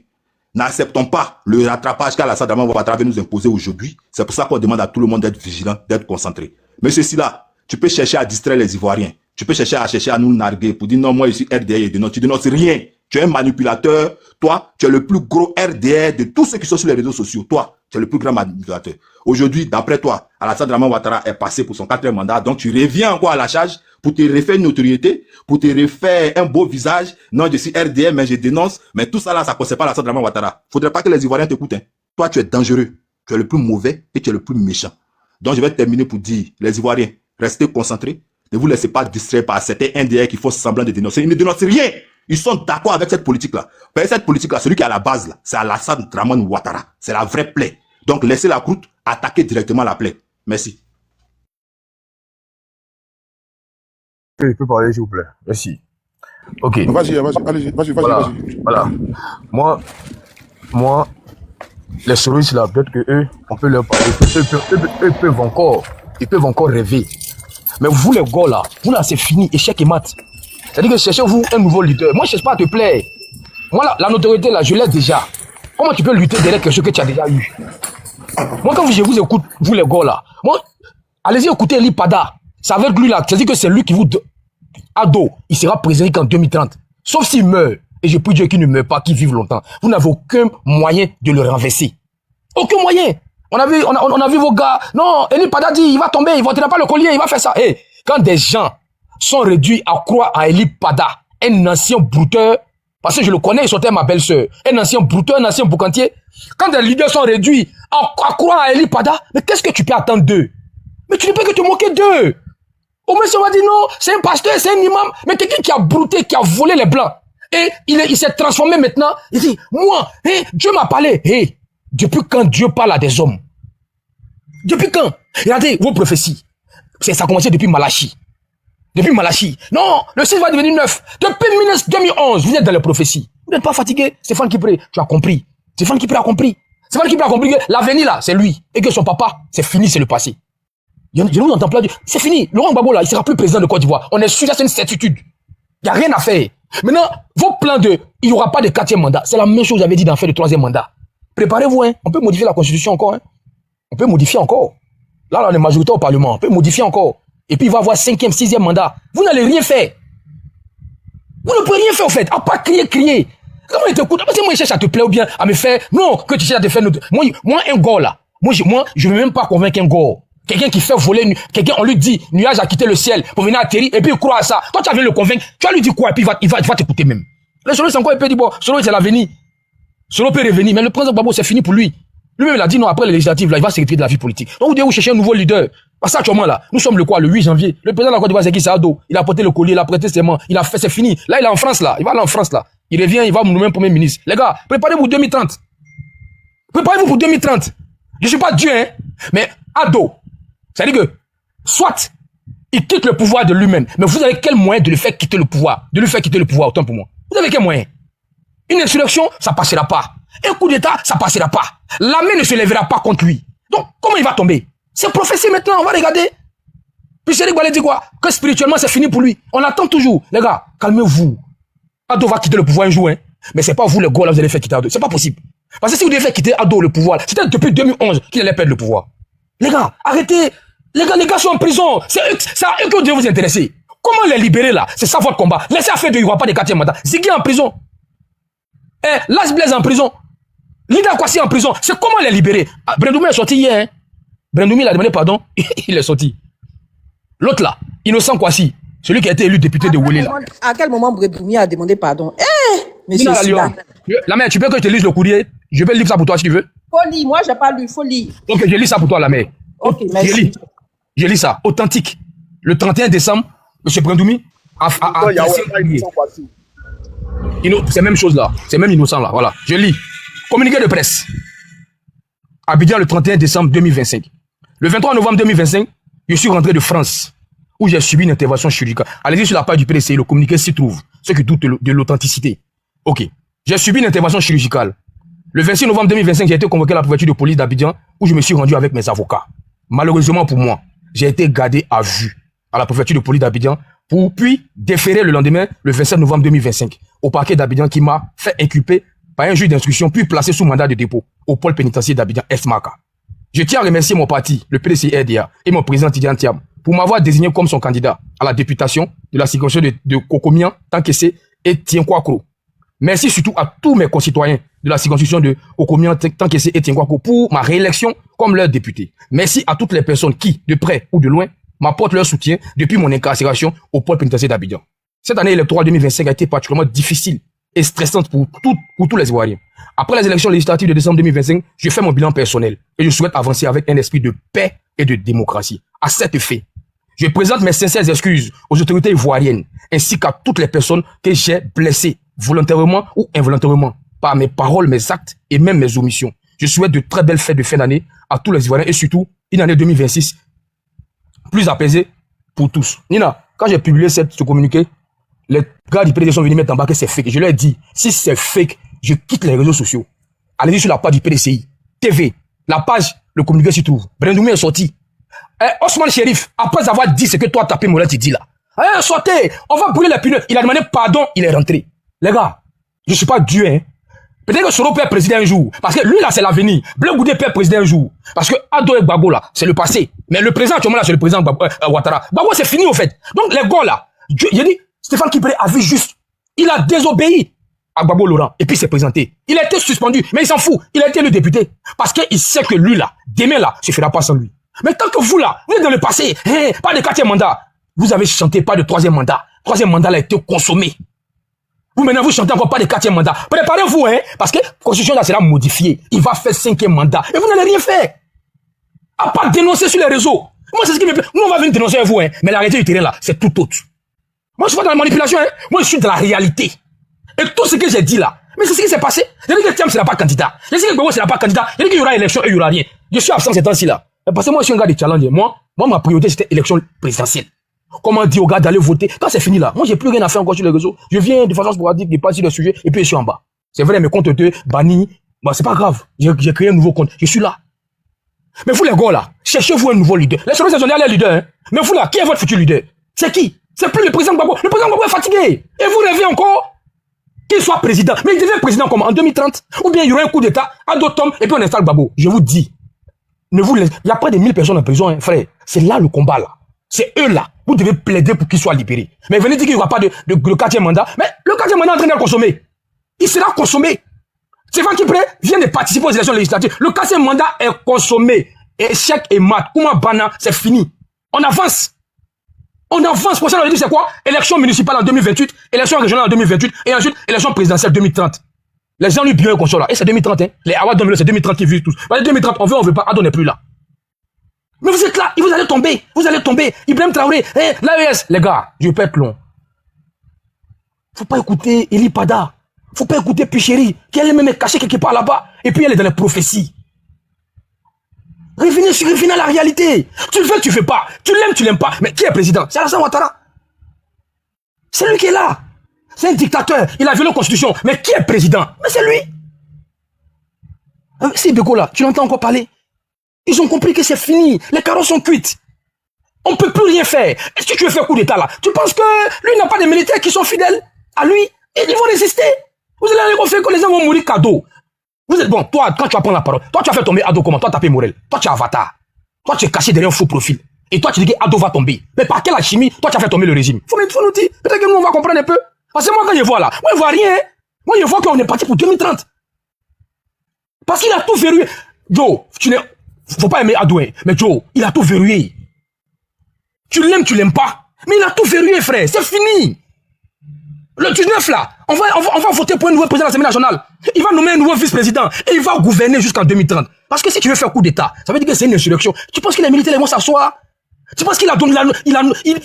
N'acceptons pas le rattrapage qu'Alassane Draman Ouattara nous imposer aujourd'hui. C'est pour ça qu'on demande à tout le monde d'être vigilant, d'être concentré. Mais ceci là, tu peux chercher à distraire les Ivoiriens. Tu peux chercher à nous narguer pour dire non, moi je suis RDR, tu dénonces rien. Tu es un manipulateur. Toi, tu es le plus gros RDR de tous ceux qui sont sur les réseaux sociaux. Toi, tu es le plus grand manipulateur. Aujourd'hui, d'après toi, Alassane Draman Ouattara est passé pour son 4e mandat. Donc, tu reviens encore à la charge pour te refaire une notoriété, pour te refaire un beau visage. Non, je suis RDR, mais je dénonce. Mais tout ça là, ça ne concerne pas Alassane Draman Ouattara. Faudrait pas que les Ivoiriens t'écoutent. Hein. Toi, tu es dangereux. Tu es le plus mauvais et tu es le plus méchant. Donc, je vais terminer pour dire, les Ivoiriens, restez concentrés. Ne vous laissez pas distraire par certains NDR qui font semblant de dénoncer. Ils ne dénoncent rien. Ils sont d'accord avec cette politique-là. Mais cette politique-là, celui qui est à la base, là, c'est Alassane Dramane Ouattara. C'est la vraie plaie. Donc, laissez la croûte attaquer directement la plaie. Merci. Je peux parler, s'il vous plaît. Merci. Ok. Vas-y, vas-y. Voilà. Moi, les souris là, peut-être que eux, on peut leur parler. Eux peuvent encore rêver. Mais vous, les gars là, c'est fini, échec et mat. C'est-à-dire que cherchez-vous un nouveau leader. Moi, je ne cherche pas à te plaire. Moi, la notoriété là, je l'ai déjà. Comment tu peux lutter derrière quelque chose que tu as déjà eu? Moi, quand je vous écoute, vous les gars là, moi, allez-y écouter Eli Pada. C'est avec lui là, c'est-à-dire que c'est lui qui vous... Ado, il sera président qu'en 2030. Sauf s'il meurt. Et je prie Dieu qu'il ne meurt pas, qu'il vive longtemps. Vous n'avez aucun moyen de le renverser. Aucun moyen. On a vu vos gars. Non, Eli Pada dit, il va tomber, il ne votera pas le collier, il va faire ça. Hey, quand des gens sont réduits à croire à Eli Pada, un ancien brouteur, parce que je le connais, il sortait ma belle-sœur, un ancien brouteur, un ancien boucantier, quand des leaders sont réduits à croire à Eli Pada, mais qu'est-ce que tu peux attendre d'eux? Mais tu ne peux que te moquer d'eux. Au moins, on va dire non, c'est un pasteur, c'est un imam, mais quelqu'un qui a brouté, qui a volé les blancs. Et il s'est transformé maintenant. Il dit, moi, Dieu m'a parlé. Depuis quand Dieu parle à des hommes? Depuis quand? Regardez vos prophéties. Ça a commencé depuis Malachi. Depuis Malachi. Non, le 6 va devenir 9. Depuis 2011, vous êtes dans les prophéties. Vous n'êtes pas fatigué. Stéphane Kipré, tu as compris. Stéphane Kipré a compris. Stéphane Kipré a compris que l'avenir là, c'est lui. Et que son papa, c'est fini, c'est le passé. Je ne vous entends pas dire, c'est fini. Laurent Gbagbo là, il sera plus président de Côte d'Ivoire. On est sûr, c'est une certitude. Il n'y a rien à faire. Maintenant, vos plans il n'y aura pas de 4e mandat. C'est la même chose que j'avais dit d'en faire le 3e mandat. Préparez-vous, hein. On peut modifier la constitution encore, hein. On peut modifier encore. Là, on est majoritaire au Parlement. On peut modifier encore. Et puis, il va y avoir 5e, 6e mandat. Vous n'allez rien faire. Vous ne pouvez rien faire, en fait. À part crier. Comment il t'écoute? Parce que moi, il cherche à te plaire ou bien à me faire. Non, que tu cherches à te faire. Moi, un gars, là. Moi, je ne veux même pas convaincre un gars. Quelqu'un qui fait voler, on lui dit, nuage a quitté le ciel pour venir atterrir, et puis il croit à ça. Toi, tu as vu le convaincre, tu vas lui dire quoi, et puis il va t'écouter même. Le Solo, c'est encore un peu dit, bon, Solo, c'est l'avenir. Solo peut revenir, mais le président Gbagbo, c'est fini pour lui. Lui-même, il a dit non, après les législatives, là, il va se retirer de la vie politique. Donc, vous devez chercher un nouveau leader. Parce que actuellement, là, nous sommes le 8 janvier. Le président de la Côte d'Ivoire, c'est qui, c'est Ado. Il a porté le collier, il a prêté ses mains, il a fait, c'est fini. Là, il est en France, là. Il va aller en France, là. Il revient, il va nous nommer un premier ministre. Les gars, préparez-vous pour 2030. Préparez-vous pour 2030. Je suis pas Dieu, hein. Mais Ado, c'est-à-dire que, soit, il quitte le pouvoir de lui-même, mais vous avez quel moyen de le faire quitter le pouvoir? De lui faire quitter le pouvoir, autant pour moi. Vous avez quel moyen? Une insurrection, ça passera pas. Un coup d'État, ça passera pas. L'armée ne se lèvera pas contre lui. Donc, comment il va tomber? C'est prophétie maintenant, on va regarder. Puis Chéri Goualé dit quoi? Que spirituellement, c'est fini pour lui. On attend toujours. Les gars, calmez-vous. Ado va quitter le pouvoir un jour, hein. Mais c'est pas vous, les gars, là, vous allez faire quitter Ado. C'est pas possible. Parce que si vous devez faire quitter Ado le pouvoir, c'était depuis 2011 qu'il allait perdre le pouvoir. Les gars, arrêtez. Les gars sont en prison. C'est eux qui devez vous intéresser. Comment les libérer là? C'est ça votre combat. Laissez faire il n'y aura pas de 4e mandat. Ziggy en prison. Las Blaise en prison. Lida Kwasi en prison. C'est comment les libérer? Brendoumi est sorti hier. Hein? Brendoumi a demandé pardon. Il est sorti. L'autre là, Innocent Kwasi, celui qui a été élu député de Wole là. À quel moment Brendoumi a demandé pardon? Monsieur Sida. La mère, tu peux que je te lise le courrier? Je peux lire ça pour toi si tu veux. Faut lire. Moi, j'ai pas lu. Faut lire. Donc, je lis ça pour toi, la mère. Ok, merci. Je lis ça. Authentique. Le 31 décembre, M. Brendoumi c'est la même chose là. C'est même Innocent là. Voilà. Je lis. Communiqué de presse. Abidjan le 31 décembre 2025. Le 23 novembre 2025, je suis rentré de France où j'ai subi une intervention chirurgicale. Allez-y sur la page du PDC, le communiqué s'y trouve. Ceux qui doutent de l'authenticité. Ok. J'ai subi une intervention chirurgicale. Le 26 novembre 2025, j'ai été convoqué à la préfecture de police d'Abidjan où je me suis rendu avec mes avocats. Malheureusement pour moi, j'ai été gardé à vue à la préfecture de police d'Abidjan pour puis déférer le lendemain, le 27 novembre 2025, au parquet d'Abidjan qui m'a fait inculper par un juge d'instruction puis placé sous mandat de dépôt au pôle pénitentiaire d'Abidjan Esmaka. Je tiens à remercier mon parti, le PDC-RDA, et mon président Tidiane Thiam pour m'avoir désigné comme son candidat à la députation de la circonscription de Kokomian, Tankessé et Tienkwakro. Merci surtout à tous mes concitoyens de la circonscription de Kokomian, Tankessé et Tienkwakro pour ma réélection comme leur député. Merci à toutes les personnes qui, de près ou de loin, m'apportent leur soutien depuis mon incarcération au pôle pénitentiaire d'Abidjan. Cette année électorale 2025 a été particulièrement difficile et stressante pour tous les Ivoiriens. Après les élections législatives de décembre 2025, je fais mon bilan personnel et je souhaite avancer avec un esprit de paix et de démocratie. À cet effet, Je présente mes sincères excuses aux autorités ivoiriennes ainsi qu'à toutes les personnes que j'ai blessées volontairement ou involontairement par mes paroles, mes actes et même mes omissions. Je souhaite de très belles fêtes de fin d'année à tous les Ivoiriens et surtout une année 2026 plus apaisée pour tous. Nina, quand j'ai publié ce communiqué, les gars du PDC sont venus mettre en bas que c'est fake. Je leur ai dit, si c'est fake, je quitte les réseaux sociaux. Allez-y sur la page du PDCI. TV, la page, le communiqué s'y trouve. Brendoumi est sorti. Osman Sherif, après avoir dit ce que toi, tapé Moulin, tu dis là. Sortez, on va brûler les pneus. Il a demandé pardon, il est rentré. Les gars, je ne suis pas Dieu, hein. Peut-être que Soro peut être président un jour. Parce que lui, là, c'est l'avenir. Bleu Goudé peut être président un jour. Parce que Ado et Gbagbo, là, c'est le passé. Mais le présent, actuellement, là, c'est le président Ouattara. Gbagbo, c'est fini, au fait. Donc, les gars, là, il a dit, Stéphane Kipré a vu juste. Il a désobéi à Gbagbo Laurent. Et puis, il s'est présenté. Il a été suspendu. Mais il s'en fout. Il a été le député. Parce qu'il sait que lui, là, demain, là, ne se fera pas sans lui. Mais tant que vous, là, vous êtes dans le passé, pas de 4e mandat. Vous avez chanté pas de 3e mandat. 3e mandat, là, a été consommé. Vous, maintenant, vous chantez encore pas de 4e mandat. Préparez-vous, hein, parce que la constitution là sera modifiée. Il va faire 5e mandat. Et vous n'allez rien faire. À part dénoncer sur les réseaux. Moi, c'est ce qui me plaît. Nous, on va venir dénoncer à vous, hein. Mais la réalité du terrain, là, c'est tout autre. Moi, je suis pas dans la manipulation, hein. Moi, je suis dans la réalité. Et tout ce que j'ai dit là, mais c'est ce qui s'est passé. J'ai dit que Thiam, sera pas candidat. J'ai dit que Gbagbo sera pas candidat. J'ai dit qu'il y aura élection et il y aura rien. Je suis absent ces temps-ci là. Parce que moi, je suis un gars de challenge. Moi, ma priorité, c'était élection présidentielle. Comment dire aux gars d'aller voter? Quand c'est fini là, moi j'ai plus rien à faire encore sur les réseaux. Je viens de façon sporadique, de passer le sujet et puis je suis en bas. C'est vrai, mes comptes étaient bannis. Bah, c'est pas grave. J'ai créé un nouveau compte. Je suis là. Mais vous les gars là, cherchez-vous un nouveau leader. Les choses sont les leaders, hein. Mais vous là, qui est votre futur leader? C'est qui? C'est plus le président Gbagbo. Le président Gbagbo est fatigué. Et vous rêvez encore qu'il soit président. Mais il devient président comment? En 2030? Ou bien il y aura un coup d'état, Ado tombe et puis on installe Gbagbo. Je vous dis. Ne vous laissez. Il y a près de 1000 personnes en prison, hein, frère. C'est là le combat là. C'est eux là. Vous devez plaider pour qu'ils soient libérés. Mais venez dire qu'il n'y aura pas de 4e mandat. Mais le 4e mandat est en train d'être consommé. Il sera consommé. Stéphane Kipré vient de participer aux élections législatives. Le 4e mandat est consommé. Échec et mat. Kouma Bana, c'est fini. On avance. On avance. Pour ça, on dit c'est quoi? Élection municipale en 2028, élection régionale en 2028, et ensuite élection présidentielle 2030. Les gens lui bien console là. Et c'est 2030, hein. Les Awa Domino, c'est 2030 qui vivent tous. En 2030, on veut pas. Ado n'est plus là. Mais vous êtes là, et vous allez tomber. Vous allez tomber. Ibrahim Traoré, l'AES. Les gars, je peux être long. Faut pas écouter Eli Pada. Faut pas écouter Picheri, qui elle même cachée quelque part là-bas. Et puis elle est dans les prophéties. Revenez à la réalité. Tu le veux, tu ne fais pas. Tu l'aimes, tu l'aimes pas. Mais qui est président? C'est Alassane Ouattara. C'est lui qui est là. C'est un dictateur. Il a violé la constitution. Mais qui est président? Mais c'est lui. Si Beko là, tu l'entends encore parler? Ils ont compris que c'est fini. Les carottes sont cuites. On ne peut plus rien faire. Est-ce que tu veux faire coup d'état là? Tu penses que lui n'a pas de militaires qui sont fidèles à lui? Et ils vont résister. Vous allez aller que les gens vont mourir cadeau. Vous êtes bon, toi, quand tu vas prendre la parole, toi tu as fait tomber Ado comment? Toi tu as payé Morel. Toi tu es avatar. Toi tu es caché derrière un faux profil. Et toi tu dis que Ado va tomber. Mais par quelle alchimie, toi tu as fait tomber le régime? Faut nous dire. Peut-être que nous on va comprendre un peu. Parce que moi quand je vois là, moi je vois rien. Moi je vois qu'on est parti pour 2030. Parce qu'il a tout verrouillé. Joe, faut pas aimer Ado, hein. Mais Joe, il a tout verrouillé. Tu l'aimes, tu l'aimes pas. Mais il a tout verrouillé, frère. C'est fini. Le 19 là, on va voter pour un nouveau président de l'Assemblée nationale. Il va nommer un nouveau vice-président. Et il va gouverner jusqu'en 2030. Parce que si tu veux faire coup d'état, ça veut dire que c'est une insurrection. Tu penses que les militaires vont s'asseoir? Tu penses qu'il a donné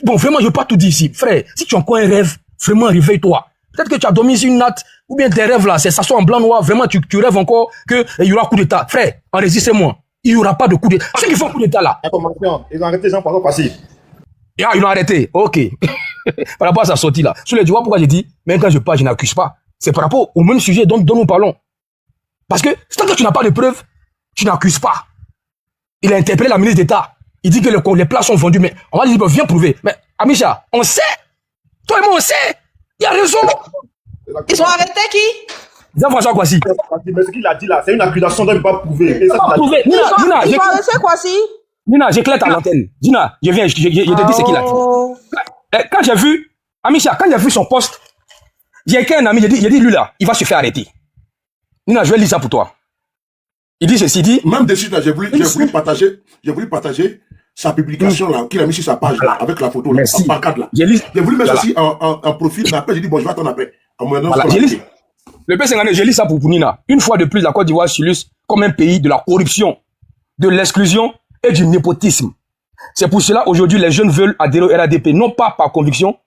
bon, vraiment, je veux pas tout dire ici. Frère, si tu as encore un rêve, vraiment, réveille-toi. Peut-être que tu as dormi sur une natte, ou bien tes rêves là, c'est s'asseoir en blanc-noir. Vraiment, tu rêves encore qu'il y aura coup d'état. Frère, enregistrez-moi. Il n'y aura pas de coup d'état. Ceux qui font coup d'état là. Information, ils ont arrêté Jean-François Passy. Ah, ils l'ont arrêté. Ok. Par rapport à sa sortie là. Sur les, tu vois pourquoi j'ai dit, même quand je parle, je n'accuse pas. C'est par rapport au même sujet dont nous parlons. Parce que, tant que tu n'as pas de preuves, tu n'accuses pas. Il a interpellé la ministre d'État. Il dit que les plats sont vendus, mais on va dire, viens prouver. Mais, Amisha, on sait. Toi et moi, on sait. Il a raison. Ils ont arrêté qui? Jean-François Kwasi. Mais ce qu'il a dit là, c'est une accusation dont il ne peut pas prouver. Et ça, pas prouver. Ils ont arrêté Kwasi? Nina, j'éclaire à l'antenne. Dina, je viens, je te dis ce qu'il a dit. Quand j'ai vu, Amisha, quand j'ai vu son poste, j'ai écrit un ami, j'ai dit, lui là, il va se faire arrêter. Nina, je vais lire ça pour toi. Il dit ceci, dit. Même dessus, là, j'ai voulu partager sa publication là, qu'il a mis sur sa page là, avec la photo là, en pancarte là. J'ai voulu mettre ceci en profil, mais après j'ai dit, bon, je vais attendre après. Voilà, le P50, j'ai lu ça pour Nina. Une fois de plus, la Côte d'Ivoire s'illustre comme un pays de la corruption, de l'exclusion et du népotisme. C'est pour cela, aujourd'hui, les jeunes veulent adhérer au RADP, non pas par conviction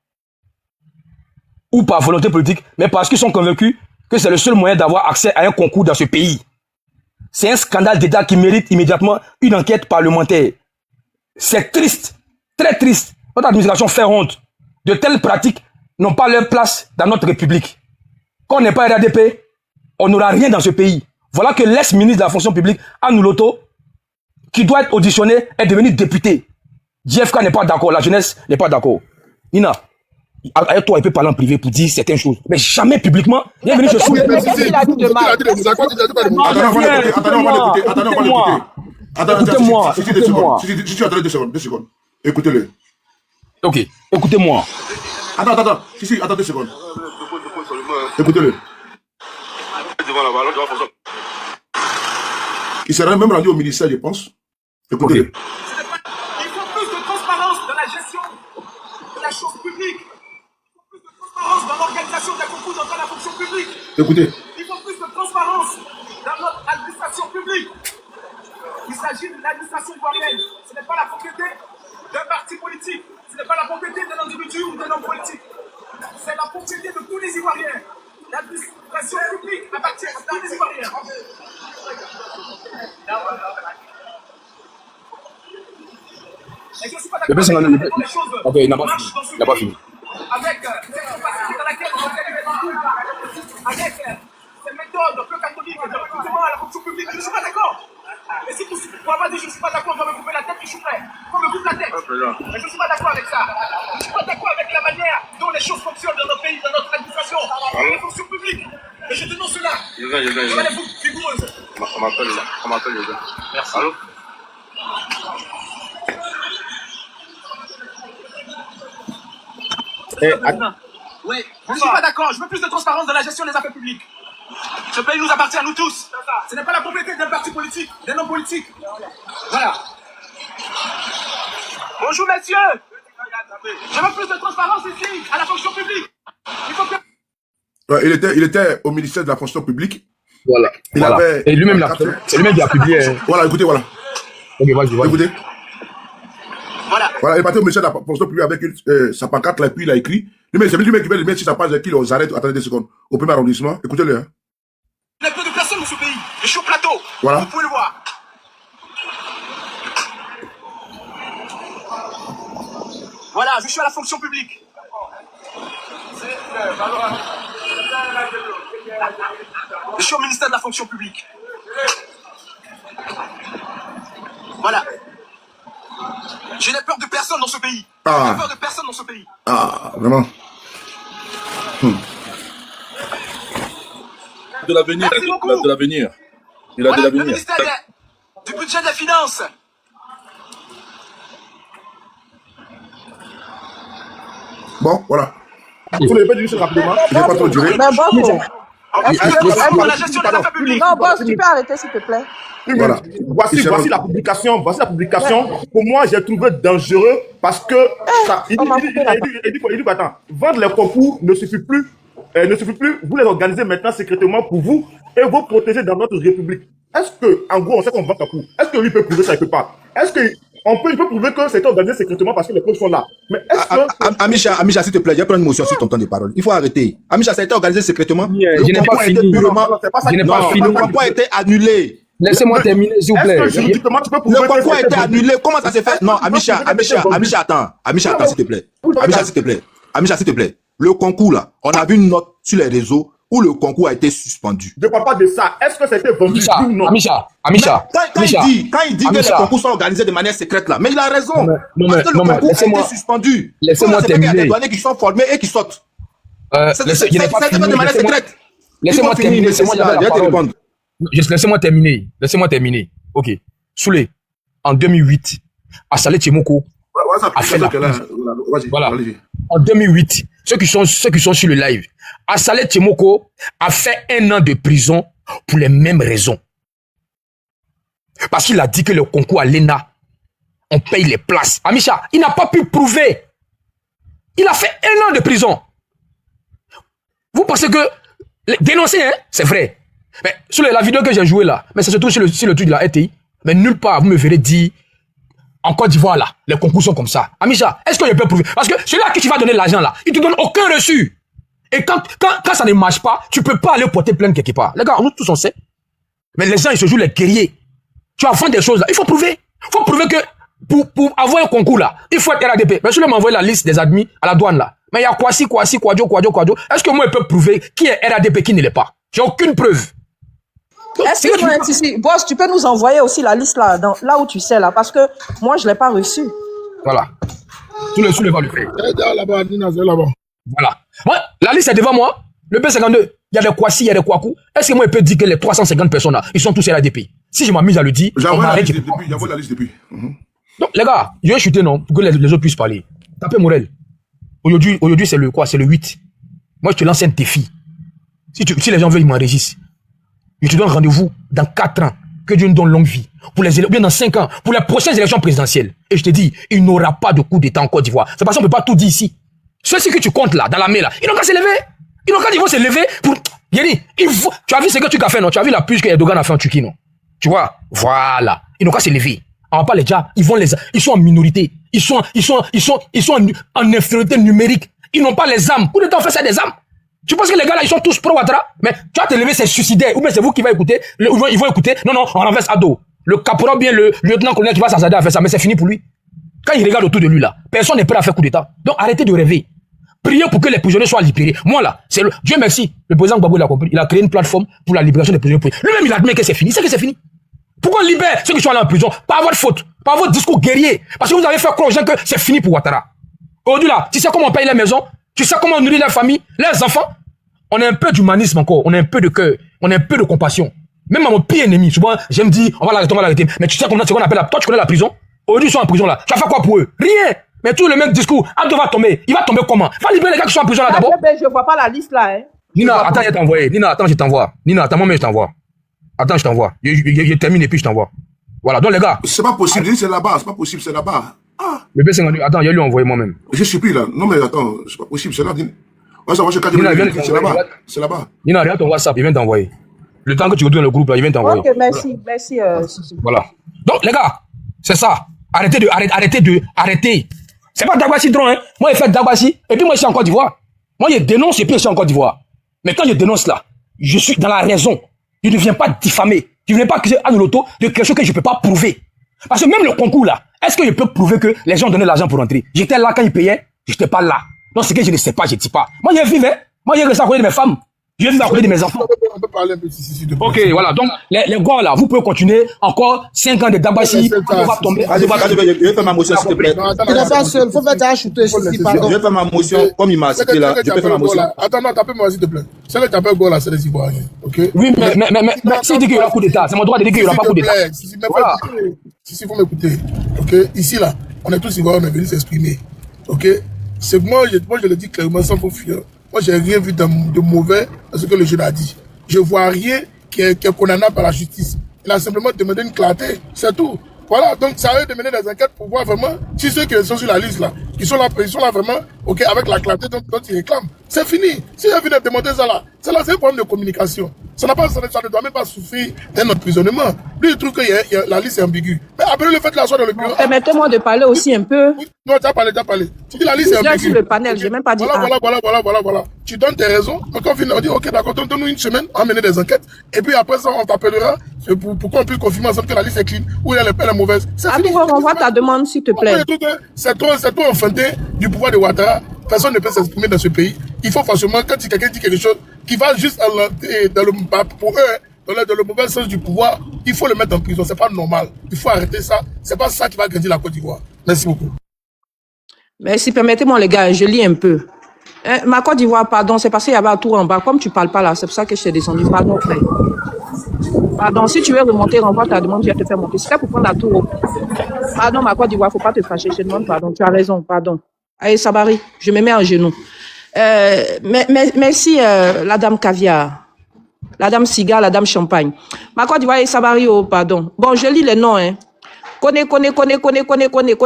ou par volonté politique, mais parce qu'ils sont convaincus que c'est le seul moyen d'avoir accès à un concours dans ce pays. C'est un scandale d'État qui mérite immédiatement une enquête parlementaire. C'est triste, très triste. Notre administration fait honte. De telles pratiques n'ont pas leur place dans notre République. Quand on n'est pas RADP, on n'aura rien dans ce pays. Voilà que l'ex-ministre de la fonction publique, Anouloto, qui doit être auditionné, est devenu député. JFK n'est pas d'accord, la jeunesse n'est pas d'accord. Nina, avec toi, il peut parler en privé pour dire certaines choses. Mais jamais publiquement. Il est venu, je suis. Qu'est-ce qu'il a dit de mal? Écoutez-moi. Si tu attends 2 secondes. Écoutez-le. Ok, écoutez-moi. Attends. Si, attends 2 secondes. Écoutez-le. Il s'est même rendu au ministère, je pense. Écoutez-le. Il faut plus de transparence dans la gestion de la chose publique. Il faut plus de transparence dans l'organisation des concours dans la fonction publique. Écoutez. Il faut plus de transparence dans notre administration publique. Il s'agit de l'administration ivoirienne. Ce n'est pas la propriété d'un parti politique. Ce n'est pas la propriété d'un individu ou d'un homme politique. C'est la propriété de tous les Ivoiriens. L'administration publique appartient à tous les Ivoiriens. Et je ne suis pas d'accord avec les choses. Ok, il n'a pas fini. Avec cette capacité dans laquelle on organise les concours, avec ces méthodes peu catholiques de recrutement à la fonction publique, je ne suis pas d'accord. Et si vous ne pouvez pas dire je ne suis pas d'accord, on va me couper la tête, je suis prêt. On me coupe la tête. Mais je ne suis pas d'accord avec ça. Je ne suis pas d'accord avec la manière dont les choses fonctionnent dans notre pays, dans notre administration, dans la fonction publique. Et je dénonce cela. Je vais les figoureuse. On m'appelle les gars. Merci. Allô? Oui, je ne suis pas d'accord. Je veux plus de transparence dans la gestion des affaires publiques. Ce pays nous appartient à nous tous. Ce n'est pas la propriété d'un parti politique, d'un homme politique. Voilà. Bonjour, messieurs. Je veux plus de transparence ici, à la fonction publique. Il faut que... Ouais, il était au ministère de la fonction publique. Voilà. Et lui-même, c'est lui-même qui a publié. Voilà, écoutez, voilà. Ok, vas-y. Écoutez. Voilà. Voilà, il est parti au ministère de la fonction publique avec sa pancarte là, et puis il a écrit. C'est lui-même qui va le mettre sur sa page et qu'il les arrête. Attendez 2 secondes. Au premier arrondissement. Écoutez-le. Hein. Il n'y a plus de personnes dans ce pays. Je suis au plateau. Voilà. Vous pouvez le voir. Voilà, je suis à la fonction publique. Je suis au ministère de la fonction publique. Voilà. Je n'ai peur de personne dans ce pays. Je n'ai peur de personne dans ce pays. Ah, vraiment. De l'avenir. Merci beaucoup. Il a de l'avenir. Il a Voilà, de l'avenir. le ministère du budget de la finance. Bon, voilà. Vous ne pas juste rapidement. Je ne vais pas trop durer. Mais bon, La gestion des affaires publiques. non, boss, tu peux arrêter s'il te plaît. Voilà. Voici la publication. Pour moi, j'ai trouvé dangereux parce que ça, il dit, attends, vendre les concours ne suffit plus. Vous les organisez maintenant secrètement pour vous et vous protéger dans notre République. Est-ce que, en gros, on sait qu'on vend concours. Est-ce que lui peut prouver ça, il peut pas. Est-ce que il peut prouver que c'est organisé secrètement parce que les preuves sont là. Mais est-ce que... Amisha, s'il te plaît, je vais prendre une motion sur ton temps de parole. Il faut arrêter. Amisha, ça a été organisé secrètement. Je n'ai pas fini. Le concours a été annulé. Laissez-moi terminer, s'il vous plaît. Le concours a été annulé. Comment ça s'est fait? Non, Amisha, attends. Amisha, s'il te plaît. Amisha, s'il te plaît. Le concours, là, on a vu une note sur les réseaux où le concours a été suspendu. Je ne parle pas de ça. Est-ce que c'était vendu ou non? Amisha. Quand il dit que les concours sont organisés de manière secrète, là, mais il a raison. Parce que le concours a été suspendu. Laissez-moi terminer. Il y a des douaniers qui sont formés et qui sortent. C'est fait de manière secrète. Laissez-moi terminer. Laissez-moi terminer. Ok. Soulé, en 2008, à Salé Tchemoko, a fait la... Voilà. En 2008, ceux qui sont sur le live, Assalé Tchemoko a fait 1 an de prison pour les mêmes raisons. Parce qu'il a dit que le concours à l'ENA, on paye les places. Amisha, il n'a pas pu prouver. Il a fait 1 an de prison. Vous pensez que... Dénoncer, hein, c'est vrai. Mais sur la vidéo que j'ai jouée là, mais c'est surtout sur le truc de la RTI, mais nulle part vous me verrez dire En Côte d'Ivoire, là, les concours sont comme ça. Amisha, est-ce que je peux prouver? Parce que celui à qui tu vas donner l'argent, là, il te donne aucun reçu. Et quand ça ne marche pas, tu peux pas aller porter plainte quelque part. Les gars, nous tous on sait. Mais les gens, ils se jouent les guerriers. Tu as fait des choses là. Il faut prouver. Il faut prouver que pour avoir un concours là, il faut être RADP. Mais je vais m'envoyer la liste des admis à la douane là. Mais il y a Kwasi, Kwadjo. Est-ce que moi, je peux prouver qui est RADP, qui ne l'est pas? J'ai aucune preuve. Excuse-moi, boss, tu peux nous envoyer aussi la liste là, là où tu sais là, parce que moi, je ne l'ai pas reçue. Voilà. Tous les sous les va le faire. Là-bas, Nina, c'est là-bas. Voilà. Ouais, la liste est devant moi. Le B52, il y a des Kwasi, il y a des Kwaku. Est-ce que moi, je peux dire que les 350 personnes là, ils sont tous RADP? Si je m'amuse à le dire, j'envoie la liste depuis. Donc, les gars, je vais chuter, non, pour que les autres puissent parler. Tapez Morel. Aujourd'hui, c'est le quoi? C'est le 8. Moi, je te lance un défi. Si les gens veulent, ils m'enregistrent. Je te donne rendez-vous dans 4 ans. Que Dieu nous donne longue vie. Pour les élections, bien dans 5 ans. Pour les prochaines élections présidentielles. Et je te dis, il n'y aura pas de coup d'État en Côte d'Ivoire. C'est parce qu'on ne peut pas tout dire ici. Ceux-ci que tu comptes là, dans la main là, ils n'ont qu'à se lever. Ils n'ont qu'à dire, ils vont se lever pour... Yéri, tu as vu ce que tu as fait, non? Tu as vu la puce que Erdogan a fait en Turquie, non? Tu vois? Voilà. Ils n'ont qu'à se lever. On va pas les diables. Ils sont en minorité. Ils sont en infériorité numérique. Ils n'ont pas les âmes. Coup d'État, on fait ça des âmes. Tu penses que les gars là, ils sont tous pro-Ouattara? Mais tu vas te lever, c'est suicidaire. Ou bien c'est vous qui va écouter. Ils vont écouter. Non, on renverse Ado. Le caporal, bien le lieutenant-colonel qui va s'azader à faire ça. Mais c'est fini pour lui. Quand il regarde autour de lui là, personne n'est prêt à faire coup d'État. Donc arrêtez de rêver. Priez pour que les prisonniers soient libérés. Moi là, Dieu merci. Le président Gbagbo, il a compris. Il a créé une plateforme pour la libération des prisonniers. Lui-même, il admet que c'est fini. C'est que c'est fini. Pourquoi on libère ceux qui sont allés en prison? Pas à votre faute. Pas à votre discours guerrier. Parce que vous avez fait croire aux gens que c'est fini pour Ouattara. Aujourd'hui là, tu sais comment on paye les maisons? Tu sais comment on nourrit la famille, les enfants? On a un peu d'humanisme encore. On a un peu de cœur. On a un peu de compassion. Même à mon pire ennemi, souvent, j'aime dire, on va l'arrêter. Mais tu sais comment c'est qu'on appelle toi, tu connais la prison? Aujourd'hui, ils sont en prison là. Tu vas faire quoi pour eux? Rien. Mais tout le même discours. Ado va tomber. Il va tomber comment? Va libérer les gars qui sont en prison là d'abord. Je vois pas la liste là, hein. Nina, attends, je t'envoie. Nina, attends, je t'envoie. Nina, attends, moi, je t'envoie. Attends, je t'envoie. Je termine et puis je t'envoie. Voilà, donc les gars. C'est pas possible, c'est là-bas, c'est pas possible, c'est là-bas. Ah. Le B52, attends, il a lui envoyé moi-même. Je suis pris là. Non mais attends, c'est pas possible, c'est là. Ouais, ça va, c'est là-bas. C'est là-bas. Nina, regarde ton WhatsApp, il vient t'envoyer. Le temps que tu retournes le groupe, là, il vient t'envoyer. Ok, merci. Voilà. Donc les gars, c'est ça. Arrêtez. C'est pas Dagbassi drôle, hein. Moi, j'ai fait Dagbassi, et puis moi, je suis en Côte d'Ivoire. Moi, je dénonce, et puis je suis en Côte d'Ivoire. Mais quand je dénonce là, je suis dans la raison. Je ne viens pas diffamer. Je ne viens pas accuser Anne Loto de quelque chose que je ne peux pas prouver. Parce que même le concours là, est-ce que je peux prouver que les gens donnaient l'argent pour entrer? J'étais là quand ils payaient, je n'étais pas là. Donc ce que je ne sais pas, je ne dis pas. Moi, je vis, moi, je reste à côté de mes femmes. Je vis à côté de mes enfants. On peut parler un peu ici. Ok, voilà. Donc, les gars là, vous pouvez continuer encore 5 ans de Dagbassi. On va tomber. Je vais faire ma motion, s'il te plaît. Il n'est pas seul, il faut faire ça chuter. Je vais faire ma motion, comme il m'a cité là. Je peux faire ma motion. Attends, non, tapez-moi, s'il te plaît. C'est le qui appelle Gola, c'est les Ivoiriens. Ok? Oui, mais s'il dit qu'il y aura coup d'État, c'est mon droit de dire qu'il n'y aura pas coup d'État. Si, vous m'écoutez. Ok? Ici, là, on est tous Ivoiriens, on est venus s'exprimer. Ok? C'est moi, je le dis clairement, sans vous fuir. Moi, j'ai rien vu de mauvais dans ce que le jeune a dit. Je vois rien qui est condamnable par la justice. Il a simplement demandé une clarté, c'est tout. Voilà, donc ça a de mener des enquêtes pour voir vraiment si ceux qui sont sur la liste là, ils sont là vraiment, ok, avec la clarté dont ils réclament. C'est fini. Si j'ai vu de demander ça là, c'est un problème de communication. Ça ne doit même pas souffrir d'un emprisonnement. Lui, il trouve que la liste est ambiguë. Mais après le fait de l'asseoir dans le bureau. Permettez-moi de parler aussi un peu. Non, tu as parlé. Tu dis la liste est ambiguë. Je suis sur le panel, je n'ai même pas dit. Voilà. Tu donnes tes raisons. Donc on dit, ok, d'accord, donne-nous une semaine, on va mener des enquêtes. Et puis après ça, on t'appellera pour qu'on puisse confirmer ensemble que la liste est clean ou elle est mauvaise. C'est fini. Renvoie ta demande, s'il te plaît. C'est trop enfanté du pouvoir de Ouattara. Personne ne peut s'exprimer dans ce pays. Il faut forcément, quand quelqu'un dit quelque chose qui va juste dans le mauvais sens du pouvoir, il faut le mettre en prison. C'est pas normal. Il faut arrêter ça. C'est pas ça qui va grandir la Côte d'Ivoire. Merci beaucoup. Merci. Permettez-moi, les gars, je lis un peu. Ma Côte d'Ivoire, pardon, c'est parce qu'il y avait un tour en bas. Comme tu parles pas là, c'est pour ça que je suis descendu. Pardon, frère. Pardon, si tu veux remonter, renvoie ta demande, je vais te faire monter. C'est là pour prendre la tour. Pardon, ma Côte d'Ivoire, faut pas te fâcher. Je te demande pardon. Tu as raison, pardon. Allez, Sabari, je me mets en genoux. Merci, la dame Caviar, la dame Cigare, la dame Champagne. Ma Côte d'Ivoire et Sabari, oh, pardon. Bon, je lis les noms, hein. Kone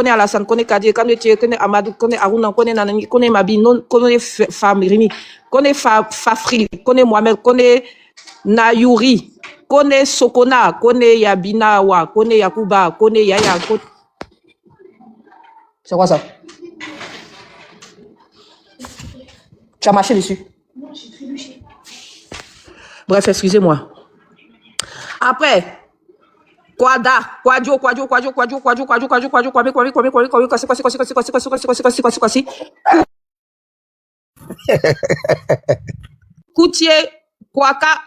Alassane, Kone Kadir, Kone Thierry, Kone Amadou, Kone Aruna, Kone Nanani, Kone Mabi, Kone Famrimi, Kone Fafri, Kone Mohamed, Kone Nayouri, Kone Sokona, Kone Yabinawa, Kone Yakuba, Kone Yaya, C'est quoi ça? Tu as marché dessus? Non, j'ai trébuché. Bref, excusez-moi. Après, Koutier, Kwaka,